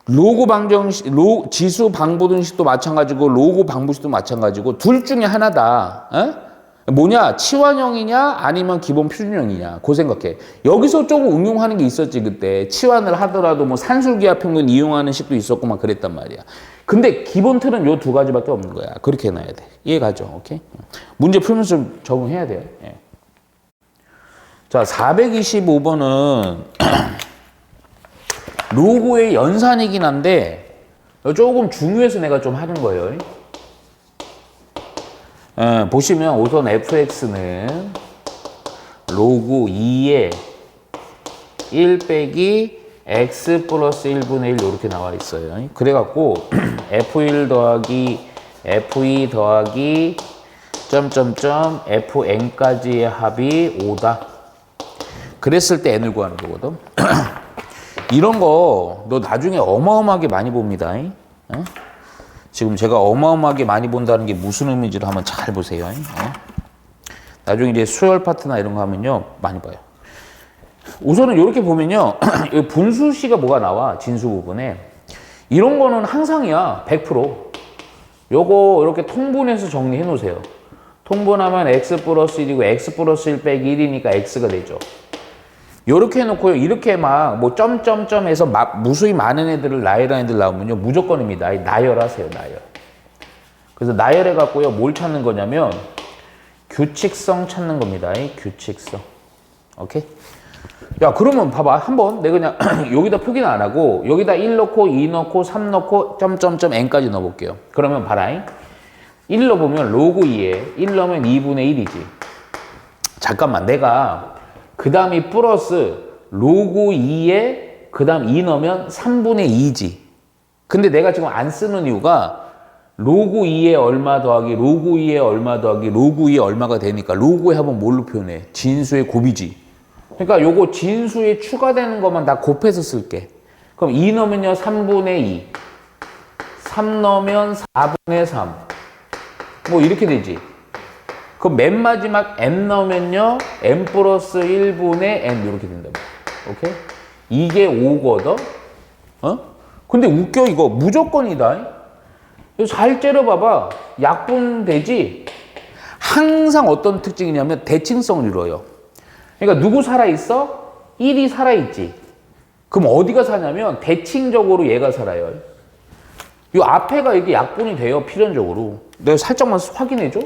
로그 방정식, 지수 방부등식도 마찬가지고 로그 방부식도 마찬가지고 둘 중에 하나다. 에? 뭐냐? 치환형이냐 아니면 기본 표준형이냐. 그거 생각해. 여기서 조금 응용하는 게 있었지 그때. 치환을 하더라도 뭐 산술기하 평균 이용하는 식도 있었고 막 그랬단 말이야. 근데 기본 틀은 요 두 가지밖에 없는 거야. 그렇게 해놔야 돼. 이해가죠? 오케이? 문제 풀면서 좀 적응해야 돼요. 예. 자, 425번은 로그의 연산이긴 한데 조금 중요해서 내가 좀 하는 거예요. 보시면 우선 fx는 로그 2에 1 빼기 x 플러스 1분의 1 이렇게 나와 있어요. 그래갖고 f1 더하기 f2 더하기 점점점 fn까지의 합이 5다. 그랬을 때 n을 구하는 거거든. 이런 거 너 나중에 어마어마하게 많이 봅니다. 지금 제가 어마어마하게 많이 본다는 게 무슨 의미인지를 한번 잘 보세요. 나중에 이제 수열 파트나 이런 거 하면요 많이 봐요. 우선은 이렇게 보면요 분수식가 뭐가 나와 진수 부분에 이런 거는 항상이야 100%. 요거 이렇게 통분해서 정리해 놓으세요. 통분하면 x 플러스 1이고 x 플러스 1 빼기 1이니까 x가 되죠. 요렇게 해놓고요 이렇게 막 뭐 점점점 해서 막 무수히 많은 애들을 나열한 애들 나오면요 무조건입니다. 나열하세요. 나열. 그래서 나열해 갖고요 뭘 찾는 거냐면 규칙성 찾는 겁니다. 규칙성. 오케이? 야 그러면 봐봐 한번 내가 그냥 여기다 표기는 안 하고 여기다 1 넣고 2 넣고 3 넣고 점점점 n까지 넣어볼게요. 그러면 봐라. 1 넣어보면 로그 2에 1 넣으면 2분의 1이지. 잠깐만 내가 그 다음이 플러스 로그 2에 그 다음 2 넣으면 3분의 2지. 근데 내가 지금 안 쓰는 이유가 로그 2에 얼마 더하기 로그 2에 얼마 더하기 로그 2에 얼마가 되니까 로그의 합은 뭘로 표현해? 진수의 곱이지. 그러니까 요거 진수에 추가되는 것만 다 곱해서 쓸게. 그럼 2 넣으면요 3분의 2 3 넣으면 4분의 3 뭐 이렇게 되지. 그럼 맨 마지막 n 넣으면요 n 플러스 1분의 n 이렇게 된다고. 오케이? 이게 5거든. 근데 웃겨 이거 무조건이다. 이거 잘 째려봐봐. 약분되지. 항상 어떤 특징이냐면 대칭성을 이뤄요. 그러니까 누구 살아있어? 1이 살아있지. 그럼 어디가 사냐면 대칭적으로 얘가 살아요. 이 앞에가 이렇게 약분이 돼요. 필연적으로. 내가 살짝만 확인해줘.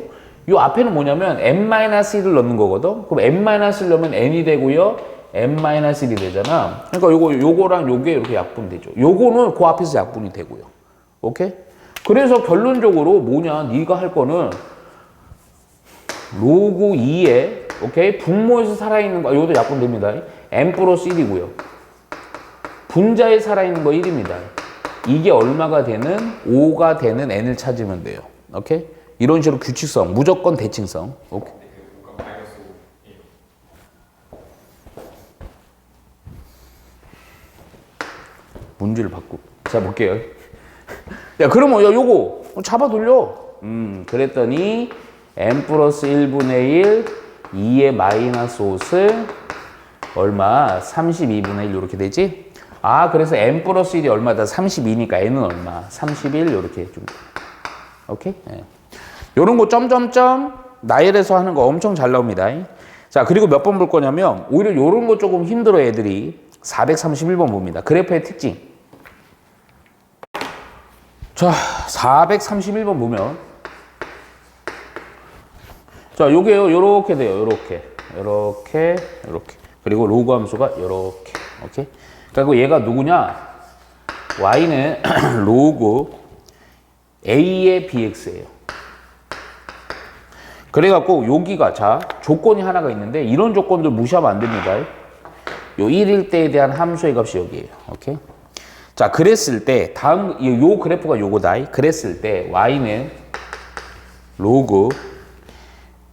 이 앞에는 뭐냐면 n-1을 넣는 거거든. 그럼 n-1을 넣으면 n이 되고요. n-1이 되잖아. 그러니까 요거랑 요게 이렇게 약분되죠. 요거는 그 앞에서 약분이 되고요. 오케이? 그래서 결론적으로 뭐냐, 네가 할 거는 로그 2에 오케이 분모에서 살아있는 거, 이것도 약분됩니다. n 플러스 1이고요. 분자에 살아있는 거 1입니다. 이게 얼마가 되는 5가 되는 n을 찾으면 돼요. 오케이? 이런 식으로 규칙성, 무조건 대칭성. 오케이. 문제를 바꾸고. 자, 볼게요. 야, 그러면 요거 잡아 돌려. 그랬더니 n 플러스 1분의 1, 2의 마이너스 5을 얼마? 32분의 1 이렇게 되지? 아, 그래서 n 플러스 1이 얼마다? 32니까 n은 얼마? 31 이렇게 해줍니다. 오케이? 네. 요런 거 점점점 나열해서 하는 거 엄청 잘 나옵니다. 자, 그리고 몇 번 볼 거냐면 오히려 요런 거 조금 힘들어 애들이 431번 봅니다. 그래프의 특징. 자, 431번 보면 자, 요게요. 요렇게 돼요. 요렇게. 그리고 로그 함수가 요렇게. 오케이? 그리고 얘가 누구냐? y는 로그 a의 bx예요. 그래갖고 여기가 자 조건이 하나가 있는데 이런 조건들 무시하면 안 됩니다. 요 1일 때에 대한 함수의 값이 여기예요. 오케이? 자, 그랬을 때 다음 요 그래프가 요거다. 그랬을 때 y는 로그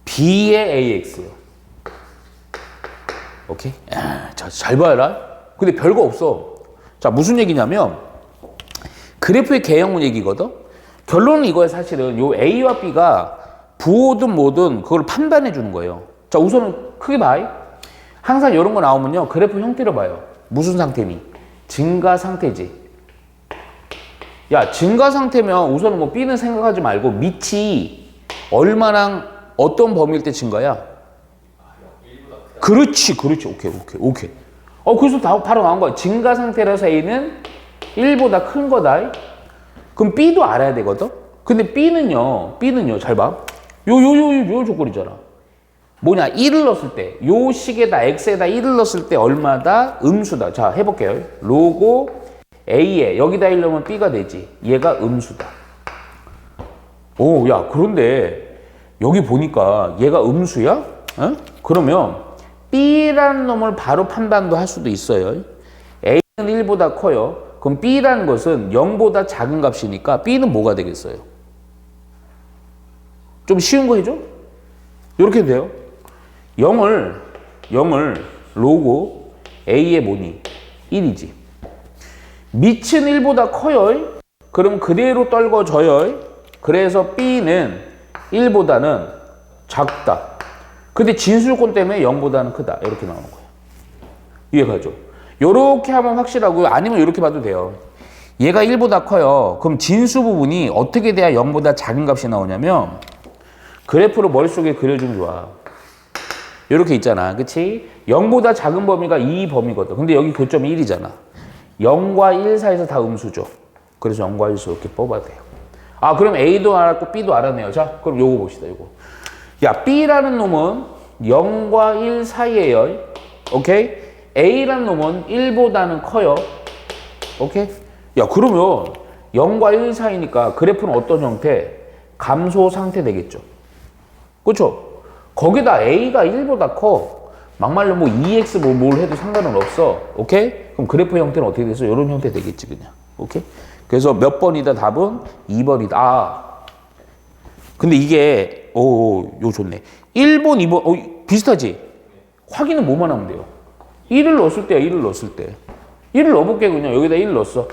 b의 ax예요. 오케이? 자, 잘 봐라. 근데 별거 없어. 자, 무슨 얘기냐면 그래프의 개형문 얘기거든. 결론은 이거야. 사실은 요 a와 b가 부호든 뭐든 그걸 판단해 주는 거예요. 자, 우선은 크게 봐. 항상 이런 거 나오면요 그래프 형태로 봐요. 무슨 상태니? 증가 상태지. 야, 증가 상태면 우선은 뭐 b는 생각하지 말고 밑이 얼마나 어떤 범위일 때 증가야? 그렇지. 오케이. 그래서 바로 나온 거야. 증가 상태라서 a는 1보다 큰 거다. 그럼 b도 알아야 되거든. 근데 b는요 잘 봐. 요 조건이잖아. 뭐냐, 1을 넣었을 때, 요 식에다, x에다 1을 넣었을 때 얼마다? 음수다. 자, 해볼게요. 로고 a에, 여기다 1 넣으면 b가 되지. 얘가 음수다. 오, 야, 그런데 여기 보니까 얘가 음수야? 어? 그러면 b라는 놈을 바로 판단도 할 수도 있어요. a는 1보다 커요. 그럼 b라는 것은 0보다 작은 값이니까 b는 뭐가 되겠어요? 좀 쉬운 거 해줘? 이렇게 돼요. 0을 로고 a의 뭐니? 1이지. 밑은 1보다 커요. 그럼 그대로 떨궈져요. 그래서 b는 1보다는 작다. 근데 진수요건 때문에 0보다는 크다. 이렇게 나오는 거예요. 이해가죠? 요렇게 하면 확실하고요. 아니면 이렇게 봐도 돼요. 얘가 1보다 커요. 그럼 진수 부분이 어떻게 돼야 0보다 작은 값이 나오냐면 그래프로 머릿속에 그려주면 좋아. 이렇게 있잖아. 그치? 0보다 작은 범위가 이 범위거든. 근데 여기 교점이 1이잖아. 0과 1 사이에서 다 음수죠. 그래서 0과 1수 이렇게 뽑아도 돼요. 아, 그럼 A도 알았고 B도 알았네요. 자, 그럼 요거 봅시다. 요거. 야, B라는 놈은 0과 1 사이에요. 오케이? A라는 놈은 1보다는 커요. 오케이? 야, 그러면 0과 1 사이니까 그래프는 어떤 형태? 감소 상태 되겠죠. 그렇죠? 거기다 A가 1보다 커. 막말로 뭐 2x 뭘 해도 상관은 없어. 오케이? 그럼 그래프 형태는 어떻게 돼서 이런 형태 되겠지 그냥. 오케이? 그래서 몇 번이다 답은 2번이다. 아. 근데 이게 요 좋네. 1번, 2번 비슷하지? 확인은 뭐만 하면 돼요? 1을 넣었을 때야. 1을 넣었을 때. 1을 넣어볼게 그냥. 여기다 1을 넣었어.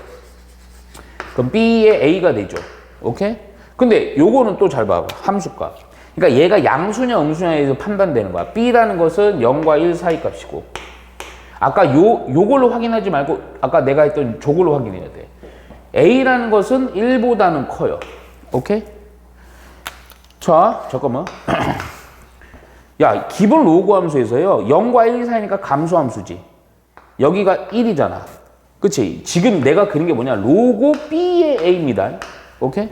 그럼 B의 A가 되죠. 오케이? 근데 요거는 또 잘 봐봐. 함수값. 그러니까 얘가 양수냐 음수냐에서 판단되는 거야. B라는 것은 0과 1 사이 값이고. 아까 요걸로 확인하지 말고 아까 내가 했던 저걸로 확인해야 돼. A라는 것은 1보다는 커요. 오케이? 자, 잠깐만. 야, 기본 로그 함수에서요. 0과 1 사이니까 감소 함수지. 여기가 1이잖아. 그치? 지금 내가 그린 게 뭐냐? 로그 B의 A입니다. 오케이?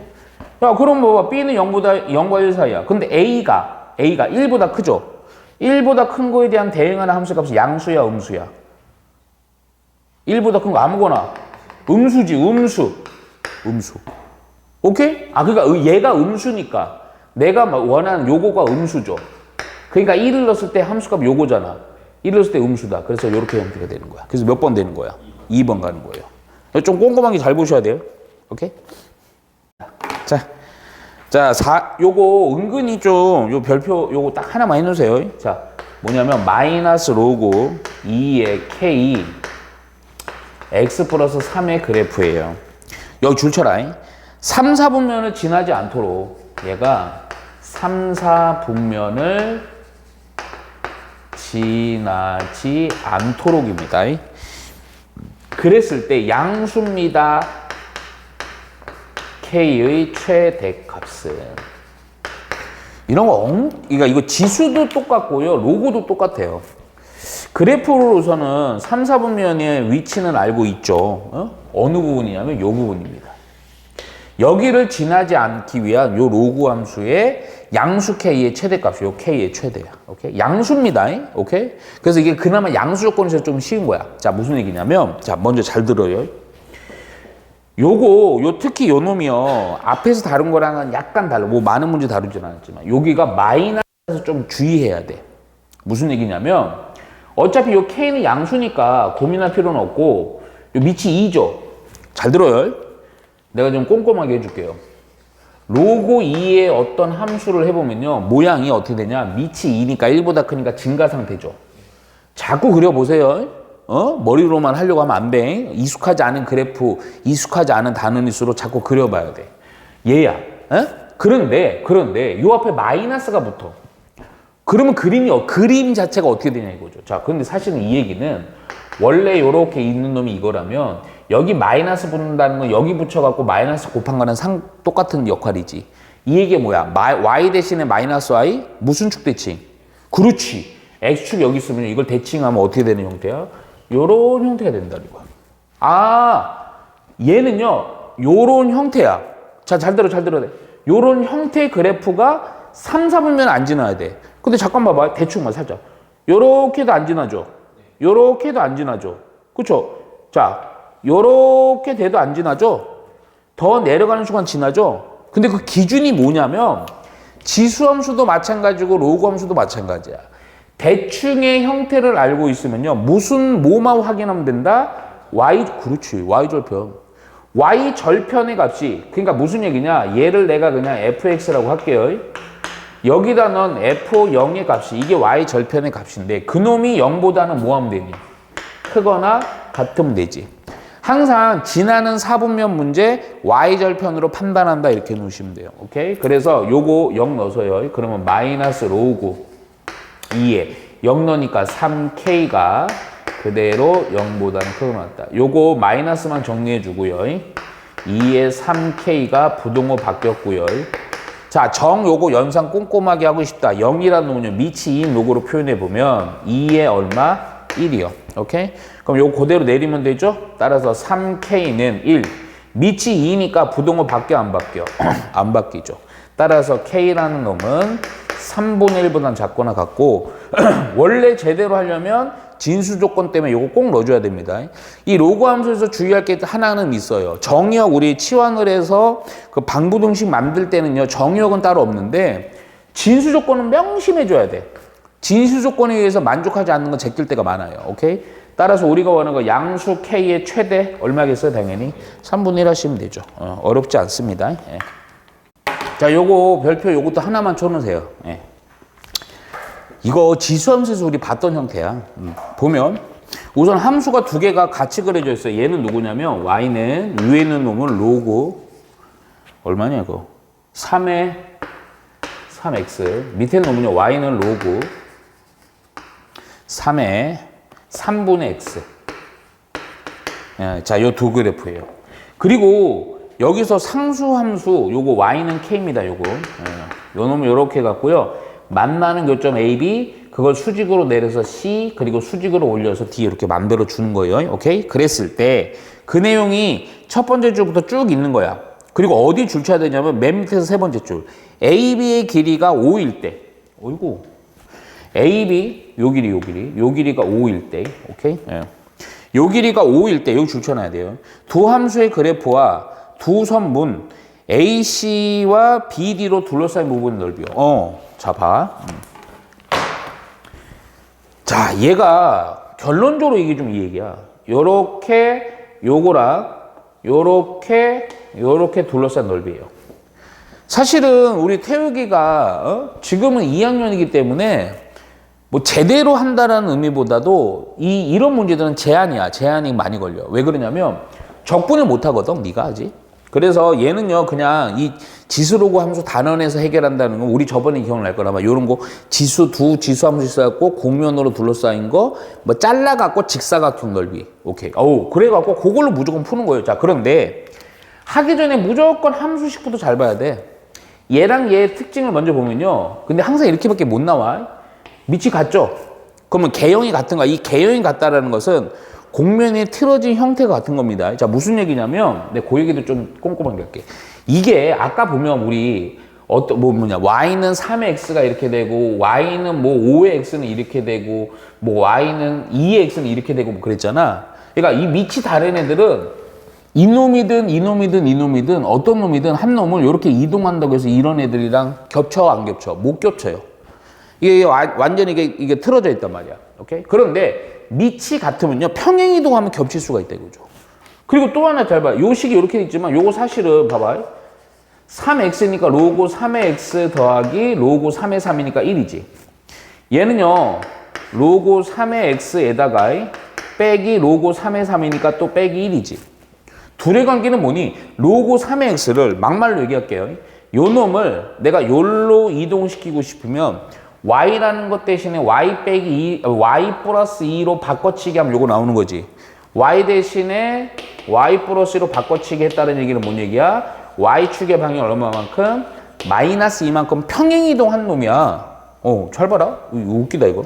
야, 그럼 뭐 B는 0과 1 사이야. 근데 A가 1보다 크죠? 1보다 큰 거에 대한 대응하는 함수값이 양수야, 음수야? 1보다 큰 거 아무거나. 음수지, 음수. 오케이? 아, 그러니까 얘가 음수니까 내가 원하는 요거가 음수죠. 그러니까 1을 넣었을 때 함수값 요거잖아. 1을 넣었을 때 음수다. 그래서 이렇게 형태가 되는 거야. 그래서 몇 번 되는 거야? 2번 가는 거예요. 좀 꼼꼼하게 잘 보셔야 돼요. 오케이? 자, 요거 은근히 좀 요 별표 요거 딱 하나만 해놓으세요. 자, 뭐냐면 마이너스 로그 2의 K x 플러스 3의 그래프예요. 여기 줄 쳐라. 3, 4분면을 지나지 않도록 얘가 3, 4분면을 지나지 않도록입니다. 그랬을 때 양수입니다. K의 최대값은 이런 거 그러니까 이거 지수도 똑같고요. 로고도 똑같아요. 그래프로서는 3, 4분면의 위치는 알고 있죠. 어느 부분이냐면 이 부분입니다. 여기를 지나지 않기 위한 요 로그 함수의 양수 K의 최대값이 요 K의 최대야. 오케이? 양수입니다. 오케이? 그래서 이게 그나마 양수 조건에서 좀 쉬운 거야. 자, 무슨 얘기냐면, 자, 먼저 잘 들어요. 특히 요 놈이요. 앞에서 다룬 거랑은 약간 달라. 뭐 많은 문제 다루진 않았지만, 여기가 마이너스에서 좀 주의해야 돼. 무슨 얘기냐면, 어차피 요 K는 양수니까 고민할 필요는 없고, 요 밑이 2죠. 잘 들어요. 내가 좀 꼼꼼하게 해줄게요. 로고 2의 어떤 함수를 해보면요. 모양이 어떻게 되냐. 밑이 2니까 1보다 크니까 증가상태죠. 자꾸 그려보세요. 머리로만 하려고 하면 안 돼. 익숙하지 않은 그래프, 익숙하지 않은 단원일수록 자꾸 그려봐야 돼. 얘야. 그런데 요 앞에 마이너스가 붙어. 그러면 그림 자체가 어떻게 되냐 이거죠. 자, 그런데 사실은 이 얘기는 원래 요렇게 있는 놈이 이거라면 여기 마이너스 붙는다는 건 여기 붙여갖고 마이너스 곱한 거는 똑같은 역할이지. 이 얘기가 뭐야? y 대신에 마이너스 y? 무슨 축 대칭? 그렇지. x축 여기 있으면 이걸 대칭하면 어떻게 되는 형태야? 요런 형태가 된다 이거야. 아, 얘는요. 요런 형태야. 자, 잘 들어. 요런 형태의 그래프가 3, 4분면 안 지나야 돼. 근데 잠깐 봐봐. 대충만 살짝. 요렇게도 안 지나죠. 요렇게도 안 지나죠. 그쵸? 자, 요렇게 돼도 안 지나죠? 더 내려가는 순간 지나죠? 근데 그 기준이 뭐냐면 지수함수도 마찬가지고 로그함수도 마찬가지야. 대충의 형태를 알고 있으면요. 뭐만 확인하면 된다? 그렇지. Y절편. Y절편의 값이, 그러니까 무슨 얘기냐? 얘를 내가 그냥 fx라고 할게요. 여기다 넣은 f0의 값이 이게 Y절편의 값인데 그놈이 0보다는 뭐 하면 되니? 크거나 같으면 되지. 항상 지나는 4분면 문제 Y절편으로 판단한다 이렇게 놓으시면 돼요. 오케이? 그래서 요거 0 넣어서요. 그러면 마이너스 로그 2에 0 넣으니까 3K가 그대로 0보다는 크거나 같다. 요거 마이너스만 정리해 주고요. 2에 3K가 부동호 바뀌었고요. 자, 요거 연산 꼼꼼하게 하고 싶다. 0이라는 놈은요, 밑이 2인 요거로 표현해보면 2에 얼마? 1이요. 오케이? 그럼 요거 그대로 내리면 되죠? 따라서 3K는 1. 밑이 2니까 부동호 바뀌어, 안 바뀌어? 안 바뀌죠. 따라서 K라는 놈은 3분의 1보단 작거나 같고, 원래 제대로 하려면 진수 조건 때문에 요거 꼭 넣어줘야 됩니다. 이 로그 함수에서 주의할 게 하나는 있어요. 정의역 우리 치환을 해서 그 방부등식 만들 때는요, 정의역은 따로 없는데 진수 조건은 명심해줘야 돼. 진수 조건에 의해서 만족하지 않는 건 제낄 때가 많아요. 오케이? 따라서 우리가 원하는 거 양수 K의 최대 얼마겠어요? 당연히 3분의 1 하시면 되죠. 어렵지 않습니다. 예. 자, 요거 별표 요것도 하나만 쳐놓으세요. 예. 이거 지수함수에서 우리 봤던 형태야. 보면 우선 함수가 두 개가 같이 그려져 있어요. 얘는 누구냐면 y는 위에 있는 놈은 로그 얼마냐 이거 3의 3x 밑에 있는 놈은요 y는 로그 3의 3분의 x. 자, 요 두 그래프예요. 그리고 여기서 상수함수 요거 y는 k입니다. 요거 요 놈은 요렇게 갖고요. 만나는 교점 A, B 그걸 수직으로 내려서 C 그리고 수직으로 올려서 D 이렇게 만들어 주는 거예요. 오케이? 그랬을 때 그 내용이 첫 번째 줄부터 쭉 있는 거야. 그리고 어디 줄 쳐야 되냐면 맨 밑에서 세 번째 줄. A, B의 길이가 5일 때. 어이구. A, B 요 길이가 5일 때. 오케이? 예. 요 길이가 5일 때 여기 줄 쳐놔야 돼요. 두 함수의 그래프와 두 선분 AC와 BD로 둘러싸인 부분 넓이요. 자, 봐. 자, 얘가 결론적으로 이게 좀 이 얘기야. 요렇게 요거랑 요렇게 둘러싼 넓이에요. 사실은 우리 태욱이가 지금은 2학년이기 때문에 뭐 제대로 한다라는 의미보다도 이런 문제들은 제한이 많이 걸려. 왜 그러냐면 적분을 못 하거든, 네가 아직. 그래서 얘는요, 그냥 이 지수로고 함수 단원에서 해결한다는 건 우리 저번에 기억날 거라마. 요런 거 지수 함수 있어갖고 곡면으로 둘러싸인 거 뭐 잘라갖고 직사각형 넓이. 오케이. 그래갖고 그걸로 무조건 푸는 거예요. 자, 그런데 하기 전에 무조건 함수식부터 잘 봐야 돼. 얘랑 얘의 특징을 먼저 보면요. 근데 항상 이렇게밖에 못 나와. 밑이 같죠? 그러면 개형이 같은가? 이 개형이 같다라는 것은 곡면이 틀어진 형태가 같은 겁니다. 자, 무슨 얘기냐면, 그 얘기도 좀 꼼꼼하게 할게. 이게 아까 보면 우리 y는 3의 x가 이렇게 되고, y는 뭐 5의 x는 이렇게 되고, 뭐 y는 2의 x는 이렇게 되고, 뭐 그랬잖아. 그러니까 이 밑이 다른 애들은 이놈이든 어떤 놈이든 한 놈을 이렇게 이동한다고 해서 이런 애들이랑 겹쳐, 안 겹쳐? 못 겹쳐요. 이게 완전히 이게 틀어져 있단 말이야. 오케이? 그런데 밑이 같으면요, 평행 이동하면 겹칠 수가 있다 이거죠. 그리고 또 하나 잘 봐. 요 식이 이렇게 있지만 요거 사실은 봐봐. 3x니까 로고 3의 x 더하기 로고 3의 3이니까 1이지. 얘는요, 로고 3의 x에다가 빼기 로고 3의 3이니까 또 빼기 1이지. 둘의 관계는 뭐니? 로고 3의 x를 막말로 얘기할게요. 요 놈을 내가 요로 이동시키고 싶으면 y라는 것 대신에 y 빼기 2, y 플러스 2로 바꿔치기 하면 요거 나오는 거지. y 대신에 y 플러스 2로 바꿔치기 했다는 얘기는 뭔 얘기야? y축의 방향이 얼마만큼? 마이너스 2만큼 평행이동한 놈이야. 잘 봐라. 이거 웃기다 이거.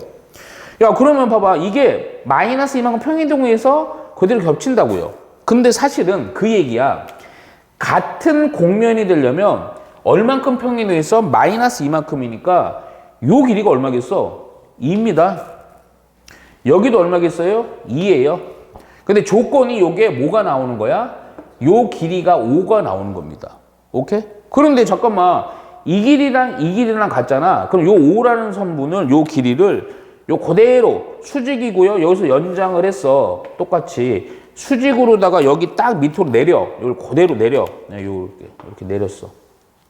야, 그러면 봐봐. 이게 마이너스 2만큼 평행이동해서 그대로 겹친다고요. 근데 사실은 그 얘기야. 같은 곡면이 되려면 얼만큼 평행이동해서 마이너스 2만큼이니까 요 길이가 얼마겠어? 2입니다. 여기도 얼마겠어요? 2예요. 근데 조건이 요게 뭐가 나오는 거야? 요 길이가 5가 나오는 겁니다. 오케이? 그런데 잠깐만, 이 길이랑 같잖아. 그럼 요 5라는 선분을, 요 길이를 요 그대로 수직이고요. 여기서 연장을 했어. 똑같이 수직으로다가 여기 딱 밑으로 내려. 요걸 그대로 내려. 이렇게 내렸어.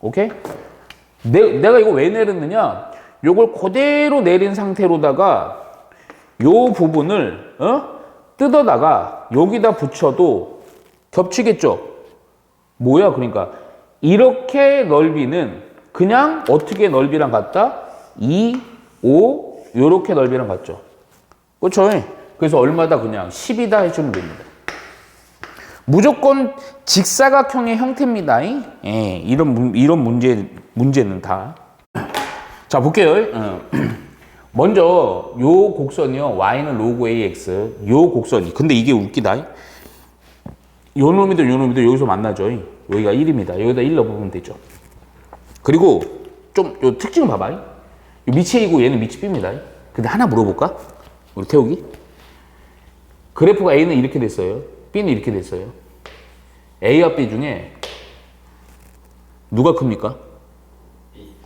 오케이? 내가 이거 왜 내렸느냐? 요걸 그대로 내린 상태로다가 요 부분을 뜯어다가 여기다 붙여도 겹치겠죠? 뭐야? 그러니까 이렇게 넓이는 그냥 어떻게 넓이랑 같다? 2, 5 요렇게 넓이랑 같죠? 그렇죠? 그래서 얼마다 그냥 10이다 해주면 됩니다. 무조건 직사각형의 형태입니다. 이런 문제는 다. 자, 볼게요. 먼저 요 곡선이요. y는 로그 ax. 요 곡선이. 근데 이게 웃기다. 요 놈이든 요 놈이든 여기서 만나죠. 여기가 1입니다. 여기다 1 넣어보면 되죠. 그리고 좀 요 특징 봐봐. 요 밑이 A고 얘는 밑이 B입니다. 근데 하나 물어볼까? 우리 태욱이. 그래프가 A는 이렇게 됐어요. B는 이렇게 됐어요. A와 B 중에 누가 큽니까?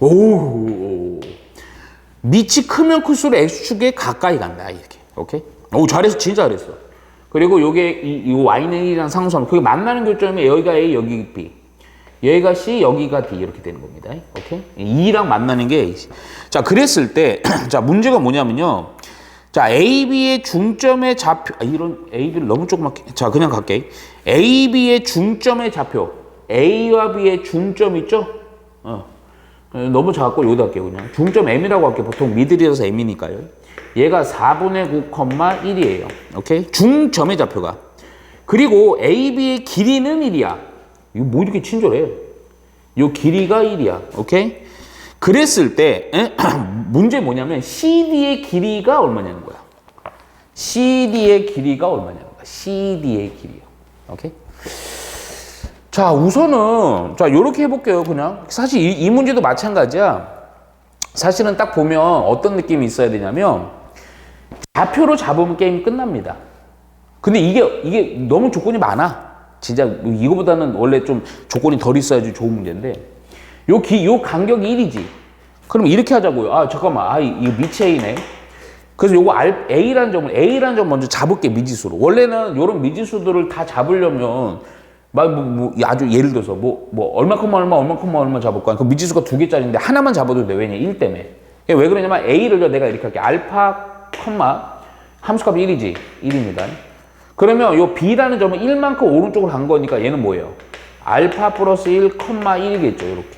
오. 밑이 크면 클수록 X축에 가까이 간다. 이렇게. 오케이? 잘했어. 진짜 잘했어. 그리고 요게 이 Y는 1이라는 상수함. 그게 만나는 교점이 여기가 A, 여기 B. 여기가 C, 여기가 D. 이렇게 되는 겁니다. 오케이? 2랑 만나는 게 A. 자, 그랬을 때, 자, 문제가 뭐냐면요. 자, AB의 중점의 좌표, 이런 AB를 너무 조그맣게, 자, 그냥 갈게. AB의 중점의 좌표. A와 B의 중점 있죠? 너무 작고 여기다 할게요, 그냥. 중점 M이라고 할게요. 보통 미들이라서 M이니까요. 얘가 4분의 9,1이에요. 오케이? 중점의 좌표가. 그리고 AB의 길이는 1이야. 이거 뭐 이렇게 친절해? 요 길이가 1이야. 오케이? 그랬을 때, 문제 뭐냐면, CD의 길이가 얼마냐는 거야. CD의 길이가 얼마냐는 거야. CD의 길이요. 오케이? 자, 우선은, 자, 요렇게 해볼게요, 그냥. 사실 이 문제도 마찬가지야. 사실은 딱 보면 어떤 느낌이 있어야 되냐면, 좌표로 잡으면 게임 끝납니다. 근데 이게 너무 조건이 많아. 진짜 이거보다는 원래 좀 조건이 덜 있어야지 좋은 문제인데 요 간격이 1이지. 그럼 이렇게 하자고요. 아 잠깐만, 이거 밑이 A네. 그래서 요거 A라는 점 먼저 잡을게, 미지수로. 원래는 요런 미지수들을 다 잡으려면 아주 예를 들어서 얼마 잡을 거야. 그 미지수가 2개짜리인데 하나만 잡아도 돼. 왜냐? 1 때문에. 왜 그러냐면 A를 내가 이렇게 할게. 알파, 함수값이 1이지. 1입니다. 그러면 요 B라는 점은 1만큼 오른쪽으로 간 거니까 얘는 뭐예요? 알파 플러스 1, 1이겠죠. 이렇게.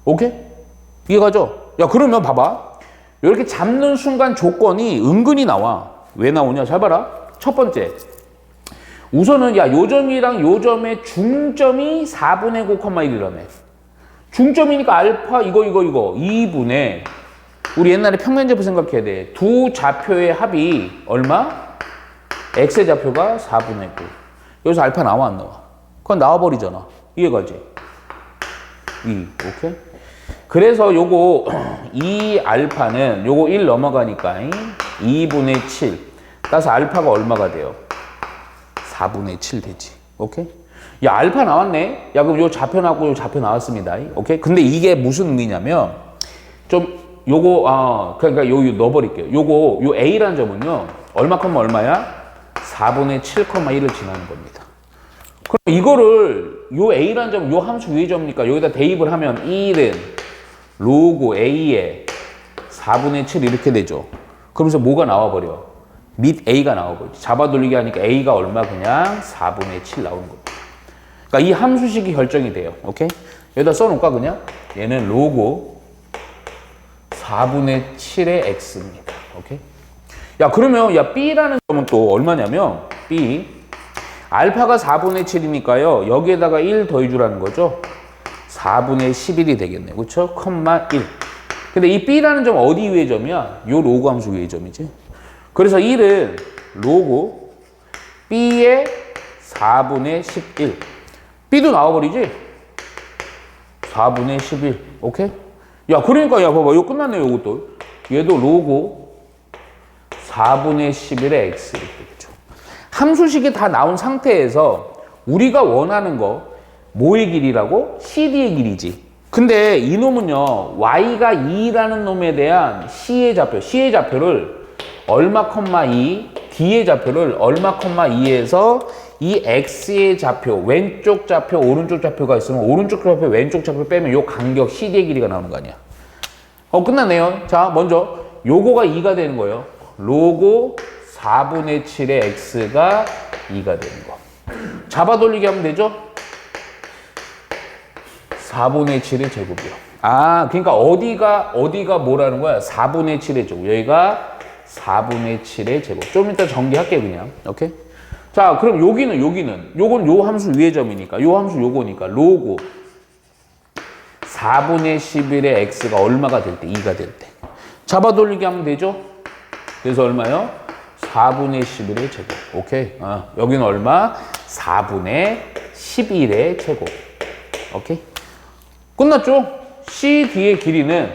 오케이? 이해가죠? 야, 그러면 봐봐. 이렇게 잡는 순간 조건이 은근히 나와. 왜 나오냐? 잘 봐라. 첫 번째. 우선은 요 점이랑 요 점의 중점이 4분의 9, 1이라며. 중점이니까 알파 이거 2분의 우리 옛날에 평면제표 생각해야 돼. 두 좌표의 합이 얼마? x의 좌표가 4분의 9. 여기서 알파 나와 안 나와? 그건 나와버리잖아. 이해가지? 오케이? 그래서 요거 이 알파는 요거 1 넘어가니까 2분의 7. 따라서 알파가 얼마가 돼요? 4분의 7 되지. 오케이? 야, 알파 나왔네? 야, 그럼 요 좌표 나왔고 요 좌표 나왔습니다. 오케이? 근데 이게 무슨 의미냐면 좀 요거 그러니까 요 넣어버릴게요. 요 A라는 점은요 얼마, 얼마야? 4분의 7,1을 지나는 겁니다. 그럼 이거를 요 A라는 점, 요 함수 위의 점이니까 여기다 대입을 하면 1은 로그 A에 4분의 7 이렇게 되죠. 그러면서 뭐가 나와버려? 밑 A가 나와버리지. 잡아돌리기 하니까 A가 얼마? 그냥 4분의 7 나오는 겁니다. 그러니까 이 함수식이 결정이 돼요. 오케이? 여기다 써놓을까 그냥? 얘는 로그 4분의 7의 x입니다. 오케이? 야, 그러면 B라는 점은 또 얼마냐면 B 알파가 4분의 7이니까요. 여기에다가 1 더해주라는 거죠. 4분의 11이 되겠네. 그렇죠? 1. 근데 이 B라는 점은 어디 위의 점이야? 요 로그 함수 위의 점이지. 그래서 1은 로그 B의 4분의 11. B도 나와버리지? 4분의 11. 오케이? 야, 그러니까, 야, 봐봐. 이거 끝났네, 요것도. 얘도 로그 4분의 11의 x. 이렇게 되죠. 함수식이 다 나온 상태에서 우리가 원하는 거, 뭐의 길이라고? CD의 길이지. 근데 이놈은요, y가 2라는 놈에 대한 C의 좌표를 얼마, 2, D의 좌표를 얼마, 2에서 이 X의 좌표, 왼쪽 좌표, 오른쪽 좌표가 있으면 오른쪽 좌표, 왼쪽 좌표 빼면 요 간격 CD의 길이가 나오는 거 아니야. 끝났네요. 자, 먼저 요거가 2가 되는 거예요. 로그 4분의 7의 X가 2가 되는 거. 잡아돌리기 하면 되죠? 4분의 7의 제곱이요. 그러니까 어디가 뭐라는 거야? 4분의 7의 제곱. 여기가 4분의 7의 제곱. 좀 이따 전개할게 그냥. 오케이? 자, 그럼 요건 요 함수 위의 점이니까, 요 함수 요거니까, 로그 4분의 11의 x가 얼마가 될 때? 2가 될 때. 잡아돌리기 하면 되죠? 그래서 얼마요? 4분의 11의 제곱. 오케이? 여기는 얼마? 4분의 11의 제곱. 오케이? 끝났죠? CD의 길이는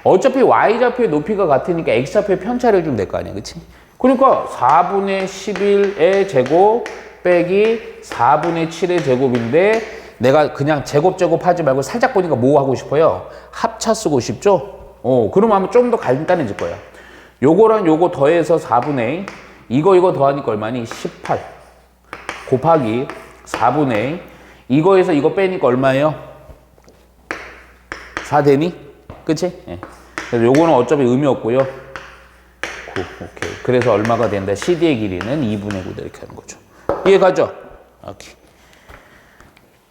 어차피 Y좌표의 높이가 같으니까 X좌표의 편차를 주면 될 거 아니야. 그치? 그러니까 4분의 11의 제곱 빼기 4분의 7의 제곱인데 내가 그냥 제곱 하지 말고 살짝 보니까 뭐 하고 싶어요? 합차 쓰고 싶죠? 그러면 좀 더 간단해질 거야. 요거랑 요거 더해서 4분의 이거 더하니까 얼마니? 18 곱하기 4분의 이거에서 이거 빼니까 얼마예요? 4 되니? 그치? 예. 그래서 요거는 어차피 의미 없고요. 9, 오케이. 그래서 얼마가 된다? CD의 길이는 2분의 9 이렇게 하는 거죠. 이해가죠? 오케이.